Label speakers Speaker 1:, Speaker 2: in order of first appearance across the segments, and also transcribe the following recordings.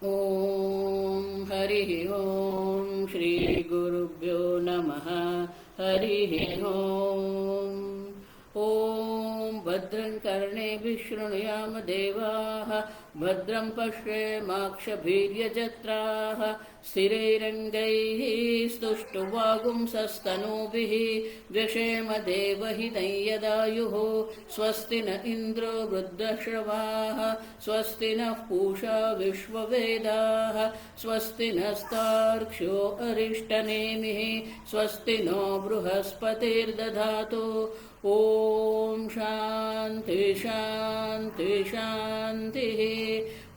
Speaker 1: ॐ हरिः ॐ श्री गुरुभ्यो नमः। हरिः ॐ ॐ भद्रं कर्णेभिः शृणुयाम देवाः, भद्रं पश्येमाक्षभिर्यजत्राः, स्थिरैरङ्गैः स्तुष्टुवागुंसस्तनूभिः व्यशेम देवहितं यदायुः। स्वस्ति न इन्द्रो वृद्धश्रवाः, स्वस्ति नः पूषा विश्ववेदाः, स्वस्ति नस्तार्क्ष्यो अरिष्टनेमिः, स्वस्ति नो बृहस्पतिर्दधातु। ॐ शान्ति शान्ति शान्तिः।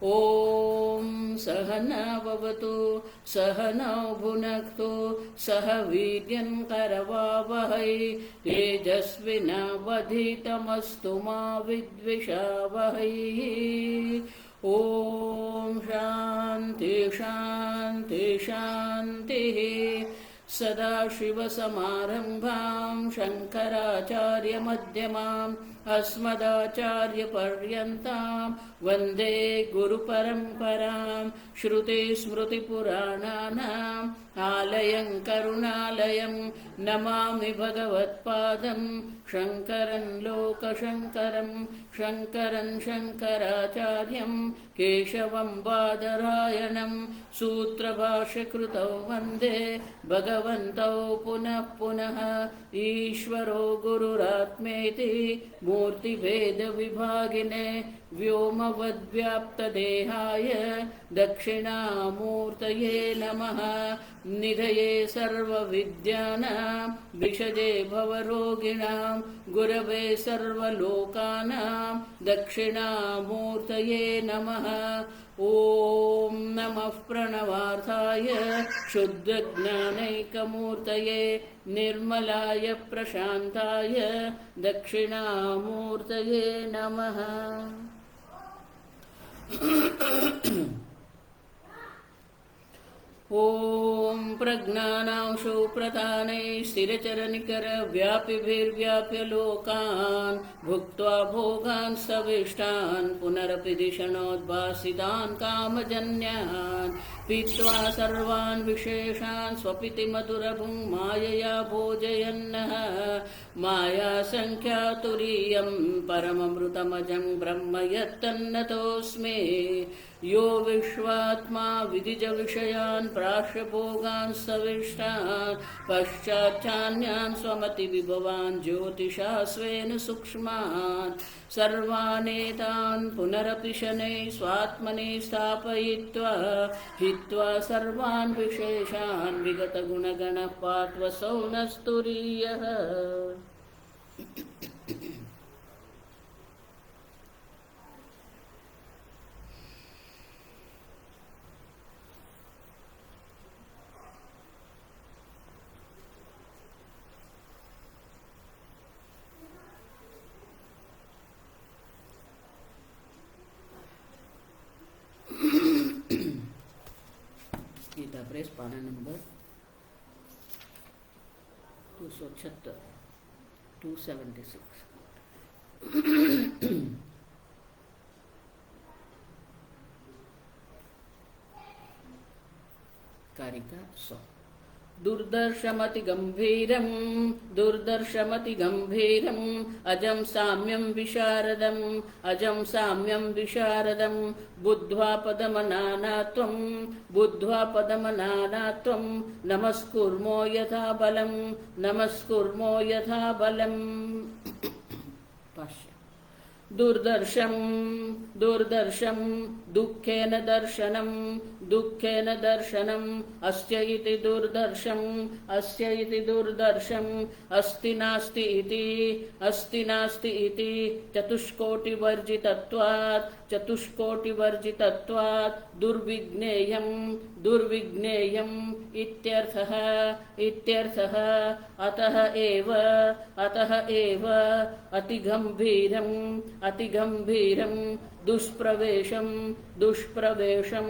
Speaker 1: ॐ सहना भवतु, सहनौ भुनक्तु, सह वीर्यं करवावहै, तेजस्विनावधीतमस्तु मा विद्विषावहै। ॐ शान्ति शान्ति शान्तिः। सदाशिवसमारम्भां शङ्कराचार्यमध्यमाम् अस्मदाचार्यपर्यन्तां वन्दे गुरुपरम्परां। श्रुतिस्मृतिपुराणानाम् आलयं करुणालयं नमामि भगवत्पादं शङ्करं लोकशङ्करं। शङ्करं शङ्कराचार्यं केशवं बादरायणं सूत्रभाष्यकृतौ वन्दे भगवन्तौ पुनः पुनः। ईश्वरो गुरुरात्मेति मूर्तिभेदविभागिने व्योमवद्व्याप्तदेहाय दक्षिणामूर्तये नमः। निधये सर्वविद्यानां विषजे भवरोगिणां गुरवे सर्वलोकानां दक्षिणामूर्तये नमः। ॐ नमः प्रणवार्थाय शुद्धज्ञानैकमूर्तये निर्मलाय प्रशान्ताय दक्षिणामूर्तये नमः। ॐ प्रज्ञानांशु प्रधानैः स्थिरचरनिकरव्यापिभिर्व्याप्य लोकान् भुक्त्वा भोगान् सविष्टान् पुनरपि धिषणोद्भासितान् कामजन्यान् पीत्वा सर्वान् विशेषान् स्वपिति मधुरभुङ् मायया भोजयन्नः। मायासङ्ख्यातुरीयं परममृतमजं ब्रह्म यत्तन्नतोऽस्मि। यो विश्वात्मा विदिजविषयान् प्राश्यभोगान् सविष्टान् पश्चाच्चान्यान् स्वमतिविभवान् ज्योतिषा स्वेन सूक्ष्मान् सर्वानेतान् पुनरपि शनैः स्वात्मनि स्थापयित्वा हित्वा सर्वान् विशेषान् विगतगुणगणः पार्श्वसौ नस्तुरीयः। गीता प्रेस पाना नंबर 276 276। कारिका 100। दुर्दर्शमतिगम्भीरं दुर्दर्शमतिगम्भीरम् अजं साम्यं विशारदम् अजं साम्यं विशारदम् बुद्ध्वा पदमनानात्वं बुद्ध्वा पदमनानात्वं नमस्कुर्मो यथा बलं नमस्कुर्मो यथा बलम्। दुर्दर्शं दुर्दर्शं दुःखेन दर्शनं दुःखेन दर्शनम् अस्य इति दुर्दर्शम् अस्य इति दुर्दर्शम् अस्ति नास्ति इति चतुष्कोटिवर्जितत्वात् चतुष्कोटिवर्जितत्वात् दुर्विज्ञेयं दुर्विज्ञेयम् इत्यर्थः इत्यर्थः। अतः एव अतिगम्भीरम् अतिगम्भीरं दुष्प्रवेशं दुष्प्रवेशं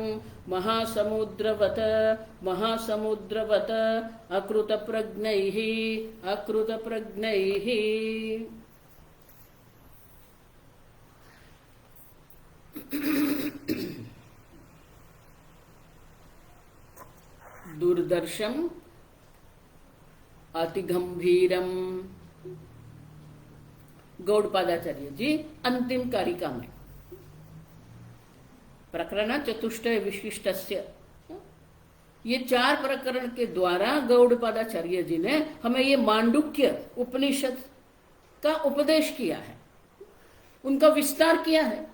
Speaker 1: महासमुद्रवत महासमुद्रवत अकृतप्रज्ञैः अकृतप्रज्ञैः। दूरदर्शम अति गंभीरम। गौड़पादाचार्य जी अंतिम कारिका में प्रकरण चतुष्टय विशिष्टस्य, ये 4 प्रकरण के द्वारा गौड़पादाचार्य जी ने हमें ये मांडुक्य उपनिषद का उपदेश किया है, उनका विस्तार किया है।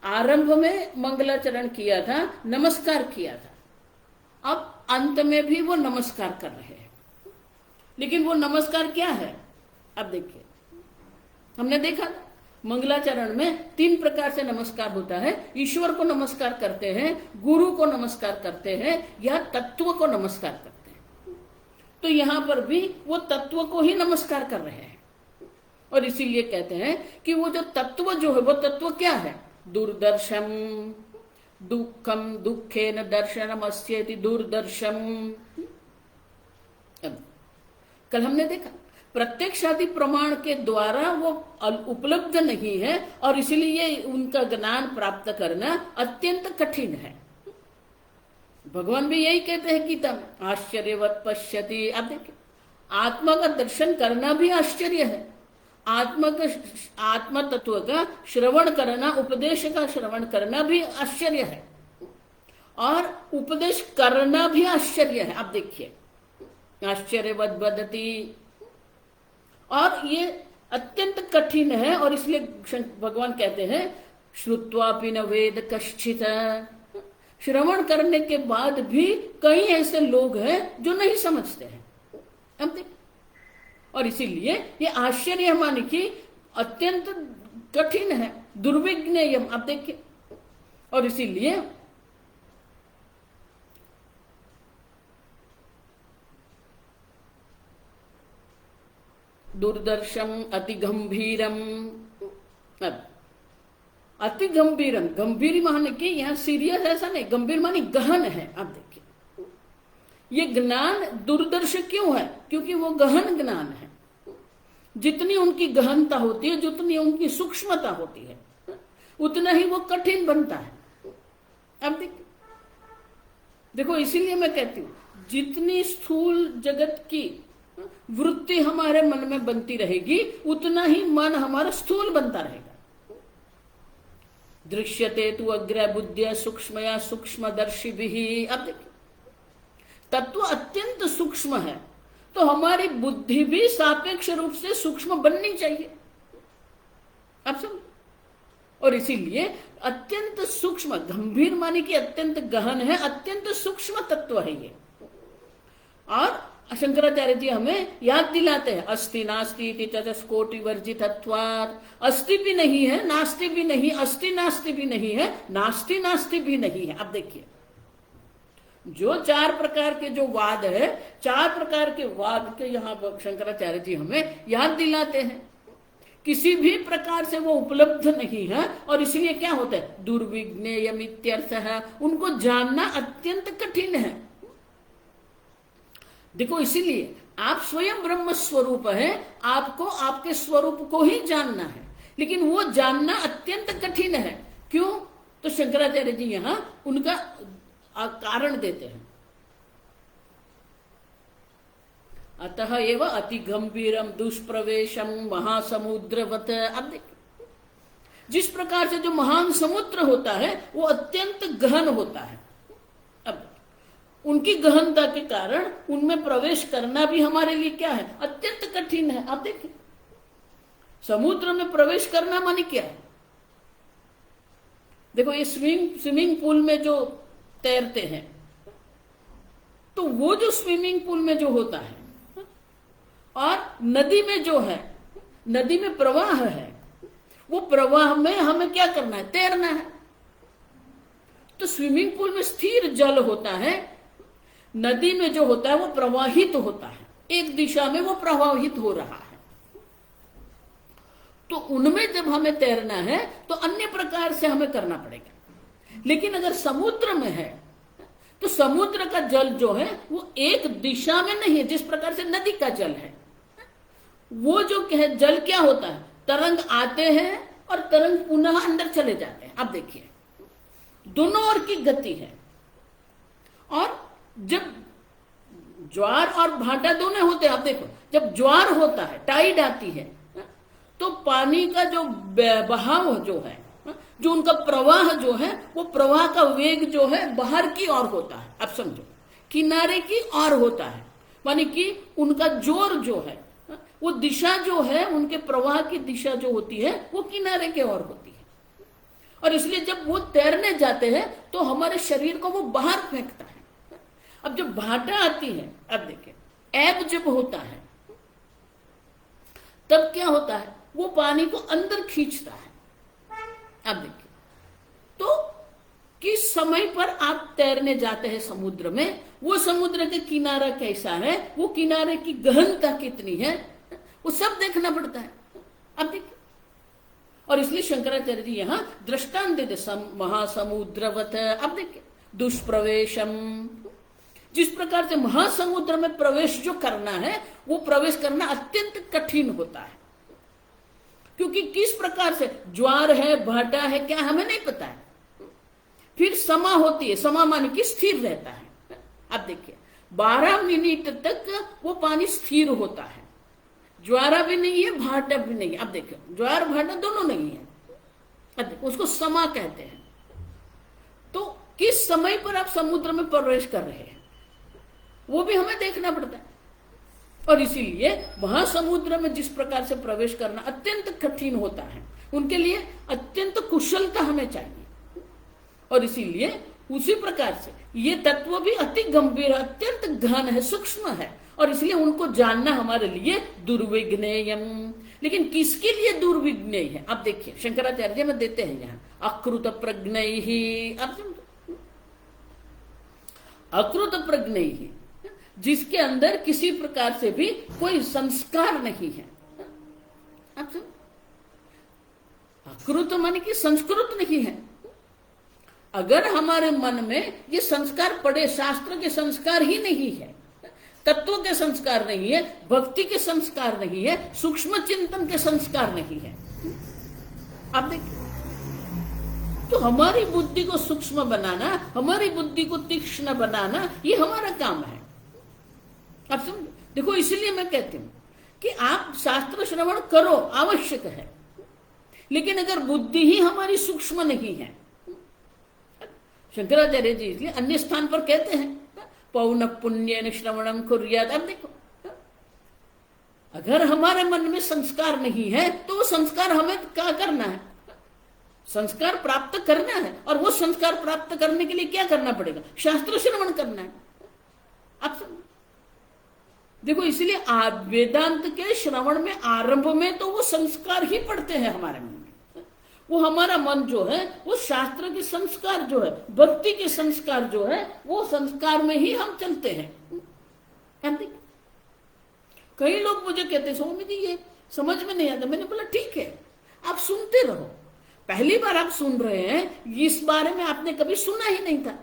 Speaker 1: आरंभ में मंगलाचरण किया था, नमस्कार किया था, अब अंत में भी वो नमस्कार कर रहे हैं। लेकिन वो नमस्कार क्या है? अब देखिए, हमने देखा मंगलाचरण में 3 प्रकार से नमस्कार होता है। ईश्वर को नमस्कार करते हैं, गुरु को नमस्कार करते हैं, या तत्व को नमस्कार करते हैं। तो यहां पर भी वो तत्व को ही नमस्कार कर रहे हैं, और इसीलिए कहते हैं कि वो जो तत्व जो है, वो तत्व क्या है? दूरदर्शम दुखम दुखेन दर्शनम अस्येति दूरदर्शम। कल हमने देखा प्रत्यक्षादि प्रमाण के द्वारा वो उपलब्ध नहीं है, और इसलिए उनका ज्ञान प्राप्त करना अत्यंत कठिन है। भगवान भी यही कहते हैं गीता में, आश्चर्यवत पश्यति। अब देखिए, आत्मा का दर्शन करना भी आश्चर्य है, आत्मा तत्व का श्रवण करना, उपदेश का श्रवण करना भी आश्चर्य है, और उपदेश करना भी आश्चर्य है। आप देखिए, आश्चर्यवत वदति, और ये अत्यंत कठिन है, और इसलिए भगवान कहते हैं श्रुत्वापि न वेद कश्चित्। श्रवण करने के बाद भी कई ऐसे लोग हैं जो नहीं समझते हैं। अब देखिए, और इसीलिए ये आश्चर्य माने कि अत्यंत कठिन है, दुर्विज्ञेयम। आप देखिए, और इसीलिए दूरदर्शम अति गंभीरम। अति गंभीरम, गंभीर माने कि यहाँ सीरियस ऐसा नहीं, गंभीर माने गहन है। आप देखिए, ये ज्ञान दूरदर्श क्यों है? क्योंकि वो गहन ज्ञान है। जितनी उनकी गहनता होती है, जितनी उनकी सूक्ष्मता होती है, उतना ही वो कठिन बनता है। अब देखो, इसीलिए मैं कहती हूं, जितनी स्थूल जगत की वृत्ति हमारे मन में बनती रहेगी, उतना ही मन हमारा स्थूल बनता रहेगा। दृश्यते तु अग्र बुद्धिया सूक्ष्मया सूक्ष्मदर्शी भी। अब देखिए, तत्व अत्यंत सूक्ष्म है, तो हमारी बुद्धि भी सापेक्ष रूप से सूक्ष्म बननी चाहिए। अब समझ, और इसीलिए अत्यंत सूक्ष्म, गंभीर माने कि अत्यंत गहन है, अत्यंत सूक्ष्म तत्व है ये। और शंकराचार्य जी हमें याद दिलाते हैं, अस्ति नास्ति इति चतुष्कोटि वर्जितत्वात्। अस्ति भी नहीं है, नास्ति भी नहीं, अस्ति नास्ति भी नहीं है, नास्ति नास्ति भी नहीं है। अब देखिए, जो 4 प्रकार के जो वाद है, 4 प्रकार के वाद के यहाँ शंकराचार्य जी हमें याद दिलाते हैं, किसी भी प्रकार से वो उपलब्ध नहीं है, और इसलिए क्या होता है? दुर्विज्ञेयम इत्यर्थः, उनको जानना अत्यंत कठिन है। देखो, इसीलिए आप स्वयं ब्रह्म स्वरूप है, आपको आपके स्वरूप को ही जानना है, लेकिन वो जानना अत्यंत कठिन है। क्यों? तो शंकराचार्य जी यहां उनका कारण देते हैं। अतः एव अति गंभीरम दुष्प्रवेशम महासमुद्रवत। अब देखिए, जिस प्रकार से जो महान समुद्र होता है वो अत्यंत गहन होता है। अब उनकी गहनता के कारण उनमें प्रवेश करना भी हमारे लिए क्या है? अत्यंत कठिन है। आप देखिए, समुद्र में प्रवेश करना माने क्या है? देखो, ये स्विमिंग पूल में जो तैरते हैं, तो वो जो स्विमिंग पूल में जो होता है और नदी में जो है, नदी में प्रवाह है, वो प्रवाह में हमें क्या करना है? तैरना है। तो स्विमिंग पूल में स्थिर जल होता है, नदी में जो होता है वो प्रवाहित होता है, एक दिशा में वो प्रवाहित हो रहा है। तो उनमें जब हमें तैरना है तो अन्य प्रकार से हमें करना पड़ेगा। लेकिन अगर समुद्र में है तो समुद्र का जल जो है वो एक दिशा में नहीं है, जिस प्रकार से नदी का जल है। वो जो जल क्या होता है? तरंग आते हैं और तरंग पुनः अंदर चले जाते हैं। अब देखिए, दोनों ओर की गति है। और जब ज्वार और भाटा दोनों होते हैं। आप देखो, जब ज्वार होता है, टाइड आती है, तो पानी का जो बहाव जो है, जो उनका प्रवाह जो है, वो प्रवाह का वेग जो है बाहर की ओर होता है। आप समझो, किनारे की ओर होता है, मानी कि उनका जोर जो है, वो दिशा जो है, उनके प्रवाह की दिशा जो होती है, वो किनारे के ओर होती है। और इसलिए जब वो तैरने जाते हैं तो हमारे शरीर को वो बाहर फेंकता है। अब जब भाटा आती है, अब देखिए, ऐब जब होता है, तब क्या होता है, वो पानी को अंदर खींचता है। अब देखिए, तो किस समय पर आप तैरने जाते हैं समुद्र में, वो समुद्र का किनारा कैसा है, वो किनारे की गहनता कितनी है, वो सब देखना पड़ता है। अब देखिए, और इसलिए शंकराचार्य जी यहां दृष्टांत देते, महासमुद्रवत। अब देखिए, दुष्प्रवेशम, जिस प्रकार से महासमुद्र में प्रवेश जो करना है, वो प्रवेश करना अत्यंत कठिन होता है। क्योंकि किस प्रकार से ज्वार है, भाटा है, क्या हमें नहीं पता है। फिर समा होती है, समा माने कि स्थिर रहता है। अब देखिए, 12 मिनट तक वो पानी स्थिर होता है। ज्वारा भी नहीं है, भाटा भी नहीं है। अब देखिए, ज्वार भाटा दोनों नहीं है। अब देखिए, उसको समा कहते हैं। तो किस समय पर आप समुद्र में प्रवेश कर रहे हैं, वो भी हमें देखना पड़ता है। और इसीलिए महासमुद्र में जिस प्रकार से प्रवेश करना अत्यंत कठिन होता है, उनके लिए अत्यंत कुशलता हमें चाहिए। और इसीलिए उसी प्रकार से ये तत्व भी अति गंभीर, अत्यंत गहन है, सूक्ष्म है, और इसलिए उनको जानना हमारे लिए दुर्विज्ञेयम। लेकिन किसके लिए दुर्विज्ञेय है? अब देखिए, शंकराचार्य में देते हैं यहां, अकृत प्रज्ञै ही। अब अकृत प्रज्ञै ही, जिसके अंदर किसी प्रकार से भी कोई संस्कार नहीं है। अकृत माने कि संस्कृत नहीं है। अगर हमारे मन में ये संस्कार पड़े, शास्त्र के संस्कार ही नहीं है, तत्व के संस्कार नहीं है, भक्ति के संस्कार नहीं है, सूक्ष्म चिंतन के संस्कार नहीं है, आप देखिए, तो हमारी बुद्धि को सूक्ष्म बनाना, हमारी बुद्धि को तीक्ष्ण बनाना, ये हमारा काम है। आप समझो, देखो, इसलिए मैं कहती हूं कि आप शास्त्र श्रवण करो, आवश्यक है, लेकिन अगर बुद्धि ही हमारी सूक्ष्म नहीं है, शंकराचार्य जी इसलिए अन्य स्थान पर कहते हैं, पौन पुण्य श्रवणम कुर्यात्। अब देखो, अगर हमारे मन में संस्कार नहीं है, तो वो संस्कार हमें क्या करना है? संस्कार प्राप्त करना है। और वो संस्कार प्राप्त करने के लिए क्या करना पड़ेगा? शास्त्र श्रवण करना है। आप देखो, इसलिए वेदांत के श्रवण में आरंभ में तो वो संस्कार ही पड़ते हैं हमारे मन में। वो हमारा मन जो है, वो शास्त्र के संस्कार जो है, भक्ति के संस्कार जो है, वो संस्कार में ही हम चलते हैं। कई लोग मुझे कहते, स्वामी जी ये समझ में नहीं आता। मैंने बोला ठीक है, आप सुनते रहो। पहली बार आप सुन रहे हैं, इस बारे में आपने कभी सुना ही नहीं था,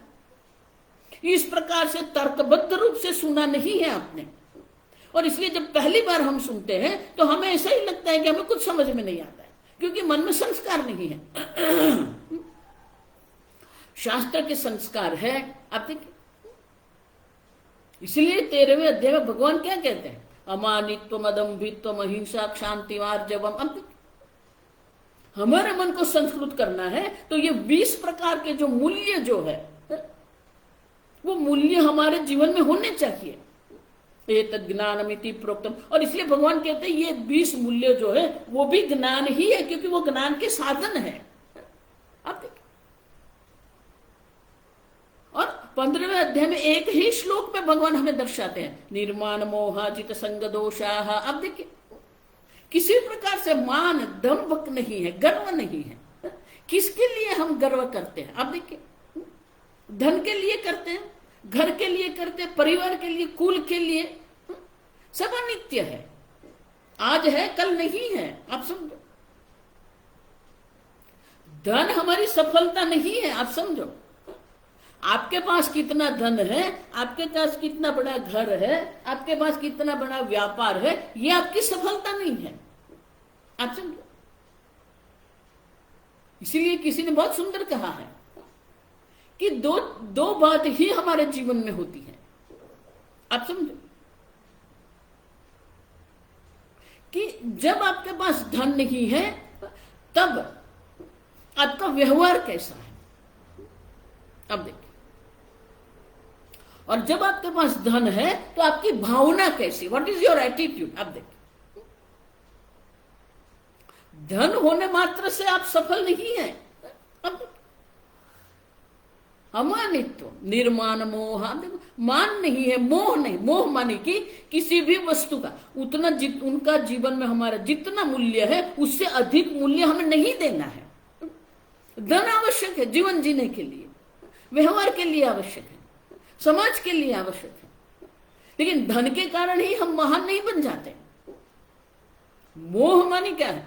Speaker 1: इस प्रकार से तर्कबद्ध रूप से सुना नहीं है आपने। और इसलिए जब पहली बार हम सुनते हैं तो हमें ऐसा ही लगता है कि हमें कुछ समझ में नहीं आता है, क्योंकि मन में संस्कार नहीं है। शास्त्र के संस्कार है। आप देखिए, इसलिए 13वें अध्याय में भगवान क्या कहते हैं? अमानित्व, अदम्भित्व, अहिंसा, क्षांति, आर्जवम। अब हमारे मन को संस्कृत करना है तो ये 20 प्रकार के जो मूल्य जो है, वो मूल्य हमारे जीवन में होने चाहिए। एतद् ज्ञानमिति प्रोक्तम। और इसलिए भगवान कहते हैं ये 20 मूल्य जो है वो भी ज्ञान ही है, क्योंकि वो ज्ञान के साधन है। अब देखिए, और 15वें अध्याय में एक ही श्लोक में भगवान हमें दर्शाते हैं, निर्माण मोहाजित संग दोषाः। अब देखिए, किसी प्रकार से मान दंभ नहीं है, गर्व नहीं है। किसके लिए हम गर्व करते हैं? अब देखिए, धन के लिए करते हैं, घर के लिए करते हैं, परिवार के लिए, कुल के लिए। सब अनित्य है, आज है कल नहीं है। आप समझो, धन हमारी सफलता नहीं है। आप समझो, आपके पास कितना धन है, आपके पास कितना बड़ा घर है, आपके पास कितना बड़ा व्यापार है, ये आपकी सफलता नहीं है। आप समझो, इसीलिए किसी ने बहुत सुंदर कहा है कि दो बात ही हमारे जीवन में होती है, आप समझो कि जब आपके पास धन नहीं है तब आपका व्यवहार कैसा है, अब देखिए। और जब आपके पास धन है तो आपकी भावना कैसी, व्हाट इज योर एटीट्यूड, अब देखिए। धन होने मात्र से आप सफल नहीं है। अब अमानित्व, निर्माण, मोह, मान नहीं है, मोह नहीं। मोह माने कि किसी भी वस्तु का उतना उनका जीवन में हमारा जितना मूल्य है उससे अधिक मूल्य हमें नहीं देना है। धन आवश्यक है जीवन जीने के लिए, व्यवहार के लिए आवश्यक है, समाज के लिए आवश्यक है, लेकिन धन के कारण ही हम महान नहीं बन जाते। मोह मानी क्या है?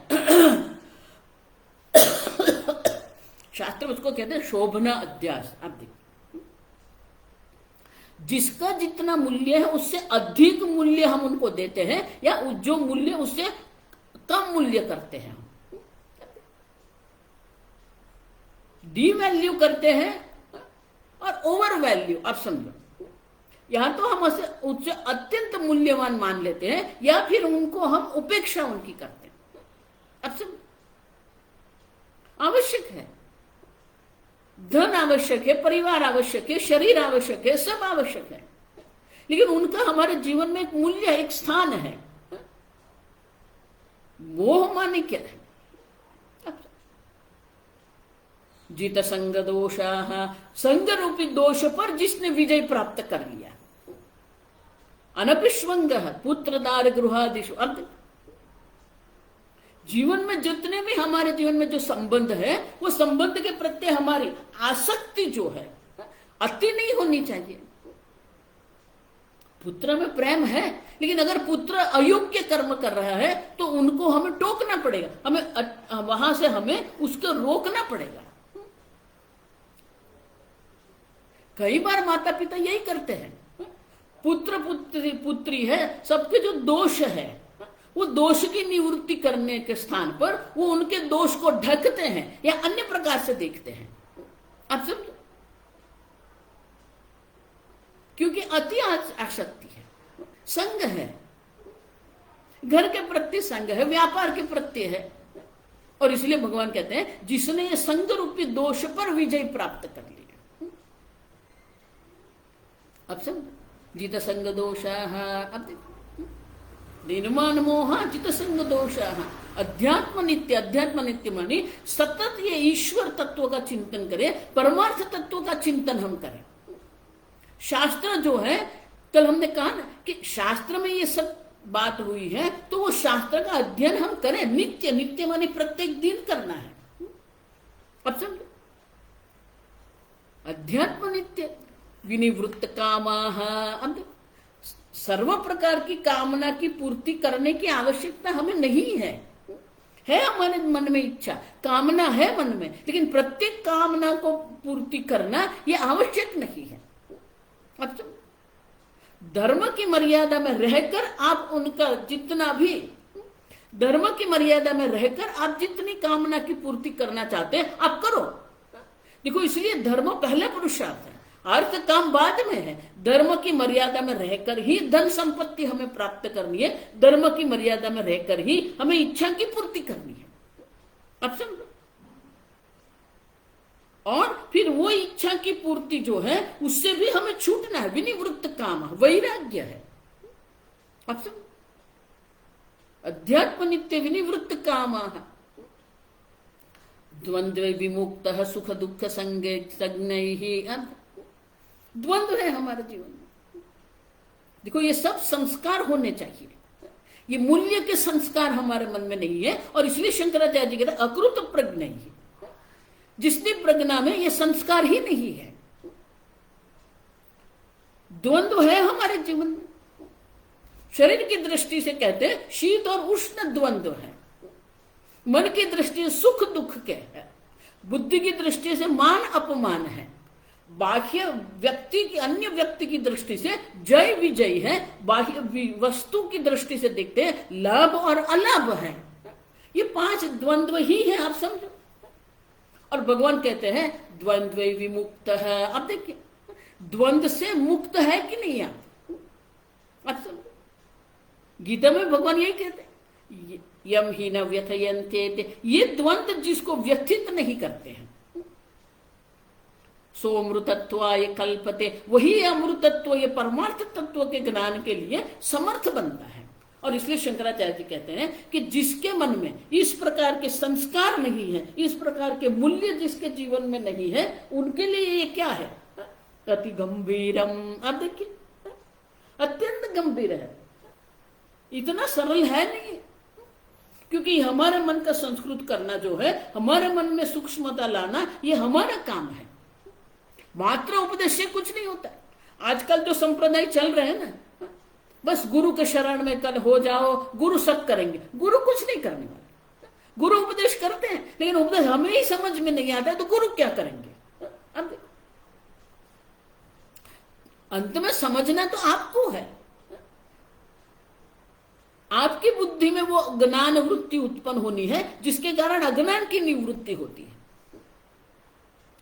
Speaker 1: शास्त्र उसको कहते हैं शोभना अध्यास। आप देखिए, जिसका जितना मूल्य है उससे अधिक मूल्य हम उनको देते हैं, या जो मूल्य उससे कम मूल्य करते हैं, डीवैल्यू करते हैं और ओवर वैल्यू। आप समझो, यहां तो हम उससे अत्यंत मूल्यवान मान लेते हैं या फिर उनको हम उपेक्षा उनकी करते हैं। अब समझो, आवश्यक है, धन आवश्यक है, परिवार आवश्यक है, शरीर आवश्यक है, सब आवश्यक है, लेकिन उनका हमारे जीवन में एक मूल्य, एक स्थान है। मोह माने क्या है? जित संग दोषा, संग रूपी दोष पर जिसने विजय प्राप्त कर लिया। अनपिष्वंग पुत्रदार गृहादिषु। अब जीवन में जितने भी हमारे जीवन में जो संबंध है वो संबंध के प्रति हमारी आसक्ति जो है अति नहीं होनी चाहिए। पुत्र में प्रेम है, लेकिन अगर पुत्र अयोग्य कर्म कर रहा है तो उनको हमें टोकना पड़ेगा, हमें वहां से हमें उसको रोकना पड़ेगा। कई बार माता पिता यही करते हैं, पुत्र पुत्री है, सबके जो दोष है वो दोष की निवृत्ति करने के स्थान पर वो उनके दोष को ढकते हैं या अन्य प्रकार से देखते हैं। आप समझो, क्योंकि अति आसक्ति है, संग है, घर के प्रति संग है, व्यापार के प्रति है, और इसलिए भगवान कहते हैं जिसने ये संग रूपी दोष पर विजय प्राप्त कर लिया। अब समझो, जित संग दोषाः, अब देखो, निर्माण मोह जित संग दोषाः, अध्यात्म नित्य। अध्यात्म नित्य मानी सतत ये ईश्वर तत्व का चिंतन करें, परमार्थ तत्व का चिंतन हम करें। शास्त्र जो है, कल हमने कहा ना कि शास्त्र में ये सब बात हुई है, तो वो शास्त्र का अध्ययन हम करें नित्य। नित्य माने प्रत्येक दिन करना है। अब समझो, अध्यात्म नित्य। विनिवृत्त कामाः, अब सर्व प्रकार की कामना की पूर्ति करने की आवश्यकता हमें नहीं है। हमारे मन में इच्छा, कामना है मन में, लेकिन प्रत्येक कामना को पूर्ति करना यह आवश्यक नहीं है। अब तो धर्म की मर्यादा में रहकर आप उनका जितना भी, धर्म की मर्यादा में रहकर आप जितनी कामना की पूर्ति करना चाहते हैं आप करो। देखो, इसलिए धर्म पहले पुरुषार्थ है, अर्थ काम बाद में है। धर्म की मर्यादा में रहकर ही धन संपत्ति हमें प्राप्त करनी है, धर्म की मर्यादा में रहकर ही हमें इच्छा की पूर्ति करनी है। अब समझो, और फिर वो इच्छा की पूर्ति जो है उससे भी हमें छूटना है। विनिवृत्त काम वैराग्य है। अब समझो, अध्यात्म नित्य विनिवृत्त काम, द्वंद्व विमुक्त सुख दुख संगे संज्ञैः। द्वंद्व है हमारे जीवन में। देखो, ये सब संस्कार होने चाहिए, ये मूल्य के संस्कार हमारे मन में नहीं है, और इसलिए शंकराचार्य जी कहते हैं अकृत प्रज्ञा ही, जिसकी प्रज्ञा में ये संस्कार ही नहीं है। द्वंद्व है हमारे जीवन में। शरीर की दृष्टि से कहते हैं शीत और उष्ण द्वंद्व है, मन की दृष्टि से सुख दुख के है, बुद्धि की दृष्टि से मान अपमान है, बाह्य व्यक्ति की अन्य व्यक्ति की दृष्टि से जय विजय है, बाह्य वस्तु की दृष्टि से देखते हैं लाभ और अलाभ है। ये 5 द्वंद्व ही है, आप समझो। और भगवान कहते हैं द्वंद्व विमुक्त है। अब देखिए, द्वंद्व से मुक्त है कि नहीं आप? अच्छा, गीता में भगवान यही कहते हैं, यम ही न व्यथयन्ते, ये द्वंद्व जिसको व्यथित नहीं करते हैं, सोमृतत्वाय कल्पते, वही अमृतत्व, ये परमार्थ तत्व के ज्ञान के लिए समर्थ बनता है। और इसलिए शंकराचार्य जी कहते हैं कि जिसके मन में इस प्रकार के संस्कार नहीं है, इस प्रकार के मूल्य जिसके जीवन में नहीं है, उनके लिए ये क्या है, अति गंभीरम। आप देखिए, अत्यंत गंभीर है, इतना सरल है नहीं, क्योंकि हमारे मन का संस्कृत करना जो है, हमारे मन में सूक्ष्मता लाना, ये हमारा काम है। मात्र उपदेश से कुछ नहीं होता। आजकल जो संप्रदाय चल रहे हैं ना, बस गुरु के शरण में कल हो जाओ, गुरु सब करेंगे। गुरु कुछ नहीं करने वाले। गुरु उपदेश करते हैं, लेकिन उपदेश हमें ही समझ में नहीं आता है, तो गुरु क्या करेंगे। अब देखो, अंत में समझना तो आपको है। आपकी बुद्धि में वो ज्ञान वृत्ति उत्पन्न होनी है, जिसके कारण अज्ञान की निवृत्ति होती है।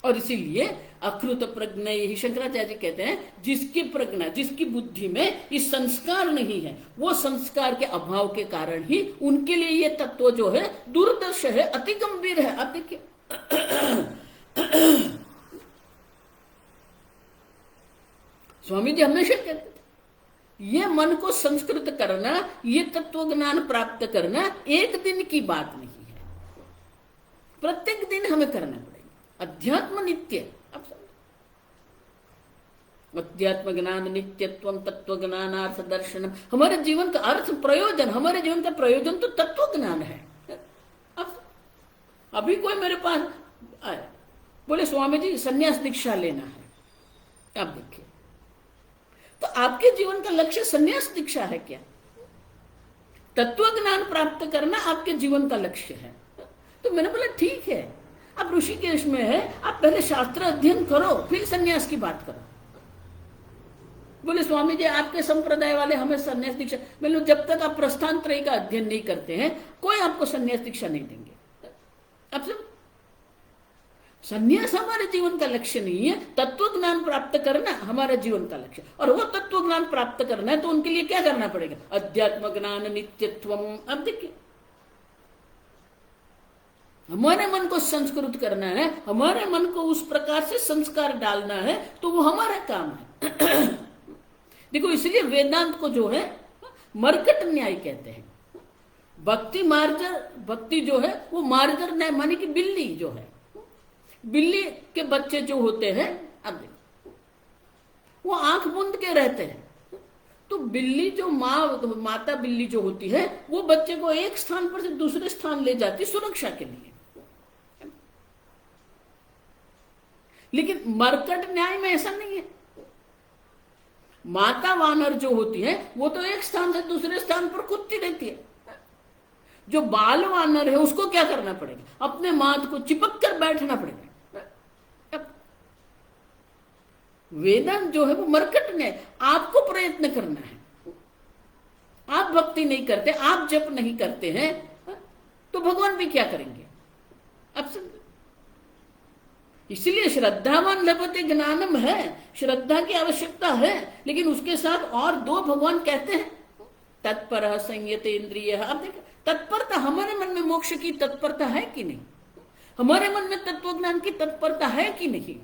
Speaker 1: और इसीलिए अकृत प्रज्ञा, यही शंकराचार्य जी कहते हैं, जिसकी प्रज्ञा, जिसकी बुद्धि में इस संस्कार नहीं है, वो संस्कार के अभाव के कारण ही उनके लिए ये तत्व जो है दुर्दर्श है, अति गंभीर है। आप देखिए, स्वामी जी हमेशा कहते थे, ये मन को संस्कृत करना, ये तत्व ज्ञान प्राप्त करना एक दिन की बात नहीं है, प्रत्येक दिन हमें करना पड़ेगा। अध्यात्म नित्य, अध्यात्म ज्ञान नित्यत्व, तत्व ज्ञानार्थ दर्शन। हमारे जीवन का अर्थ प्रयोजन, हमारे जीवन का प्रयोजन तो तत्व ज्ञान है। अब अभी कोई मेरे पास आया, बोले स्वामी जी संन्यास दीक्षा लेना है। आप देखिए, तो आपके जीवन का लक्ष्य संन्यास दीक्षा है क्या? तत्व ज्ञान प्राप्त करना आपके जीवन का लक्ष्य है। तो मैंने बोला ठीक है, आप ऋषिकेश में है, आप पहले शास्त्र अध्ययन करो, फिर संन्यास की बात करो। बोले स्वामी जी आपके संप्रदाय वाले हमें संन्यास दीक्षा, मैंने जब तक आप प्रस्थान त्रय का अध्ययन नहीं करते हैं, कोई आपको संन्यास दीक्षा नहीं देंगे। अब सब संन्यास हमारे जीवन का लक्ष्य नहीं है, तत्व ज्ञान प्राप्त करना हमारा जीवन का लक्ष्य। और वो तत्व ज्ञान प्राप्त करना है तो उनके लिए क्या करना पड़ेगा? अध्यात्म ज्ञान नित्यत्वम। अब देखिए, हमारे मन को संस्कृत करना है, हमारे मन को उस प्रकार से संस्कार डालना है, तो वो हमारा काम है। देखो, इसलिए वेदांत को जो है मरकट न्याय कहते हैं। भक्ति मार्जर, भक्ति जो है वो मार्जर न्याय, माने कि बिल्ली जो है, बिल्ली के बच्चे जो होते हैं, अब देखो वो आंख मूंद के रहते हैं, तो बिल्ली जो माता बिल्ली जो होती है, वो बच्चे को एक स्थान पर से दूसरे स्थान ले जाती सुरक्षा के लिए। लेकिन मरकट न्याय में ऐसा नहीं है। माता वानर जो होती है वो तो एक स्थान से दूसरे स्थान पर कूदती रहती है। जो बाल वानर है उसको क्या करना पड़ेगा? अपने मात को चिपक कर बैठना पड़ेगा। वेदांत जो है वो मरकट न्याय, आपको प्रयत्न करना है। आप भक्ति नहीं करते, आप जप नहीं करते हैं, तो भगवान भी क्या करेंगे? अब समझो, इसलिए श्रद्धावान लभते ज्ञानम है, श्रद्धा की आवश्यकता है, लेकिन उसके साथ और दो भगवान कहते हैं, तत्पर संयत इंद्रिय। अब देखो, तत्परता हमारे मन में मोक्ष की तत्परता है कि नहीं? हमारे मन में तत्व ज्ञान की तत्परता है कि नहीं?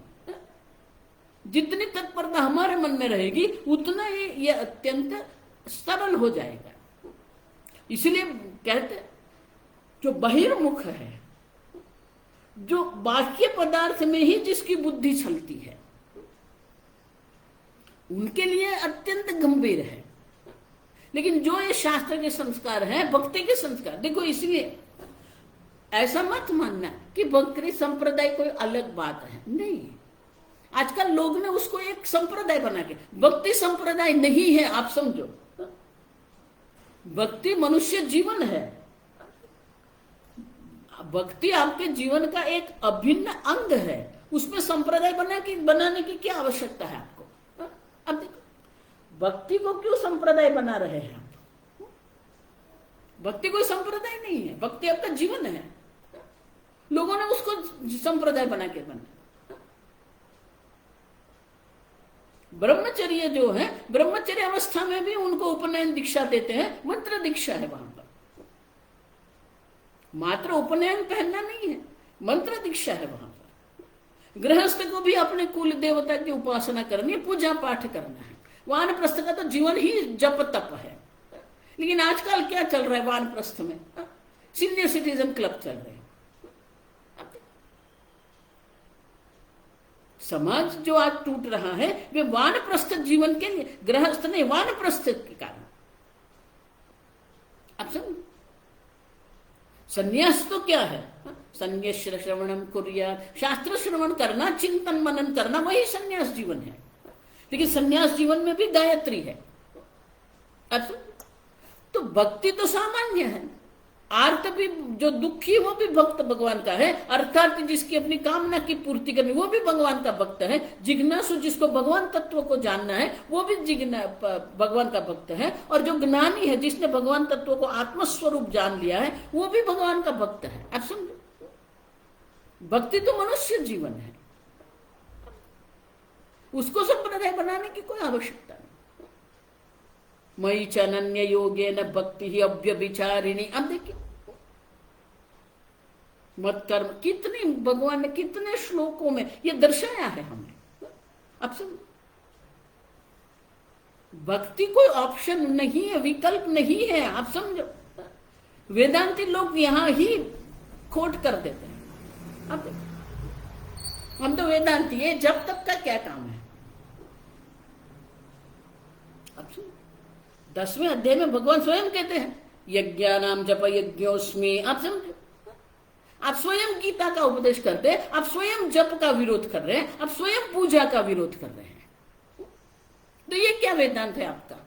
Speaker 1: जितनी तत्परता हमारे मन में रहेगी उतना ही यह अत्यंत सरल हो जाएगा। इसलिए कहते जो बहिर्मुख है, जो बाह्य पदार्थ में ही जिसकी बुद्धि चलती है, उनके लिए अत्यंत गंभीर है। लेकिन जो ये शास्त्र के संस्कार है, भक्ति के संस्कार, देखो इसलिए ऐसा मत मानना कि भक्ति संप्रदाय कोई अलग बात है, नहीं। आजकल लोग ने उसको एक संप्रदाय बना के, भक्ति संप्रदाय नहीं है, आप समझो। भक्ति मनुष्य जीवन है, भक्ति आपके जीवन का एक अभिन्न अंग है, उसमें संप्रदाय बनाने की क्या आवश्यकता है आपको? अब देखो, भक्ति को क्यों संप्रदाय बना रहे हैं आप? भक्ति कोई संप्रदाय नहीं है, भक्ति आपका जीवन है। लोगों ने उसको संप्रदाय बना के बना। ब्रह्मचर्य जो है, ब्रह्मचर्य अवस्था में भी उनको उपनयन दीक्षा देते हैं, मंत्र दीक्षा है वहां पर। मात्र उपनयन पहनना नहीं है, मंत्र दीक्षा है वहां पर। गृहस्थ को भी अपने कुल देवता की उपासना करनी है, पूजा पाठ करना है। वानप्रस्थ का तो जीवन ही जप तप है। लेकिन आजकल क्या चल रहा है वानप्रस्थ में? सीनियर सिटीजन क्लब चल रहे हैं। समाज जो आज टूट रहा है वे वानप्रस्थ जीवन के लिए, गृहस्थ नहीं, वानप्रस्थ के कारण। अब समझ, संन्यास तो क्या है? संन्यास श्रवणम कुर्या, शास्त्र श्रवण करना, चिंतन मनन करना, वही संन्यास जीवन है। लेकिन संन्यास जीवन में भी गायत्री है। अब तो भक्ति तो सामान्य है, आर्त भी, जो दुखी वो भी भक्त भगवान का है, अर्थात जिसकी अपनी कामना की पूर्ति करनी वो भी भगवान का भक्त है। जिज्ञासु, जिसको भगवान तत्व को जानना है, वो भी भगवान का भक्त है। और जो ज्ञानी है, जिसने भगवान तत्व को आत्मस्वरूप जान लिया है, वो भी भगवान का भक्त है। आप समझो, भक्ति तो मनुष्य जीवन है, उसको संप्रदाय बनाने की कोई आवश्यकता नहीं। मयि च अनन्य योगेन भक्ति ही अव्यभिचारिणी। अब देखिए, मत कर्म, कितनी भगवान ने कितने श्लोकों में ये दर्शाया है हमें। अब समझ, भक्ति कोई ऑप्शन नहीं है, विकल्प नहीं है। आप समझो, वेदांती लोग यहां ही खोट कर देते हैं। अब देखो, हम तो वेदांती है, जब तक का क्या काम है? अब समझो, 10वें अध्याय में भगवान स्वयं कहते हैं, यज्ञानाम जप यज्ञोस्मि। आप समझो, आप स्वयं गीता का उपदेश करते हैं, आप स्वयं जप का विरोध कर रहे हैं, आप स्वयं पूजा का विरोध कर रहे हैं। तो ये क्या वेदांत है आपका?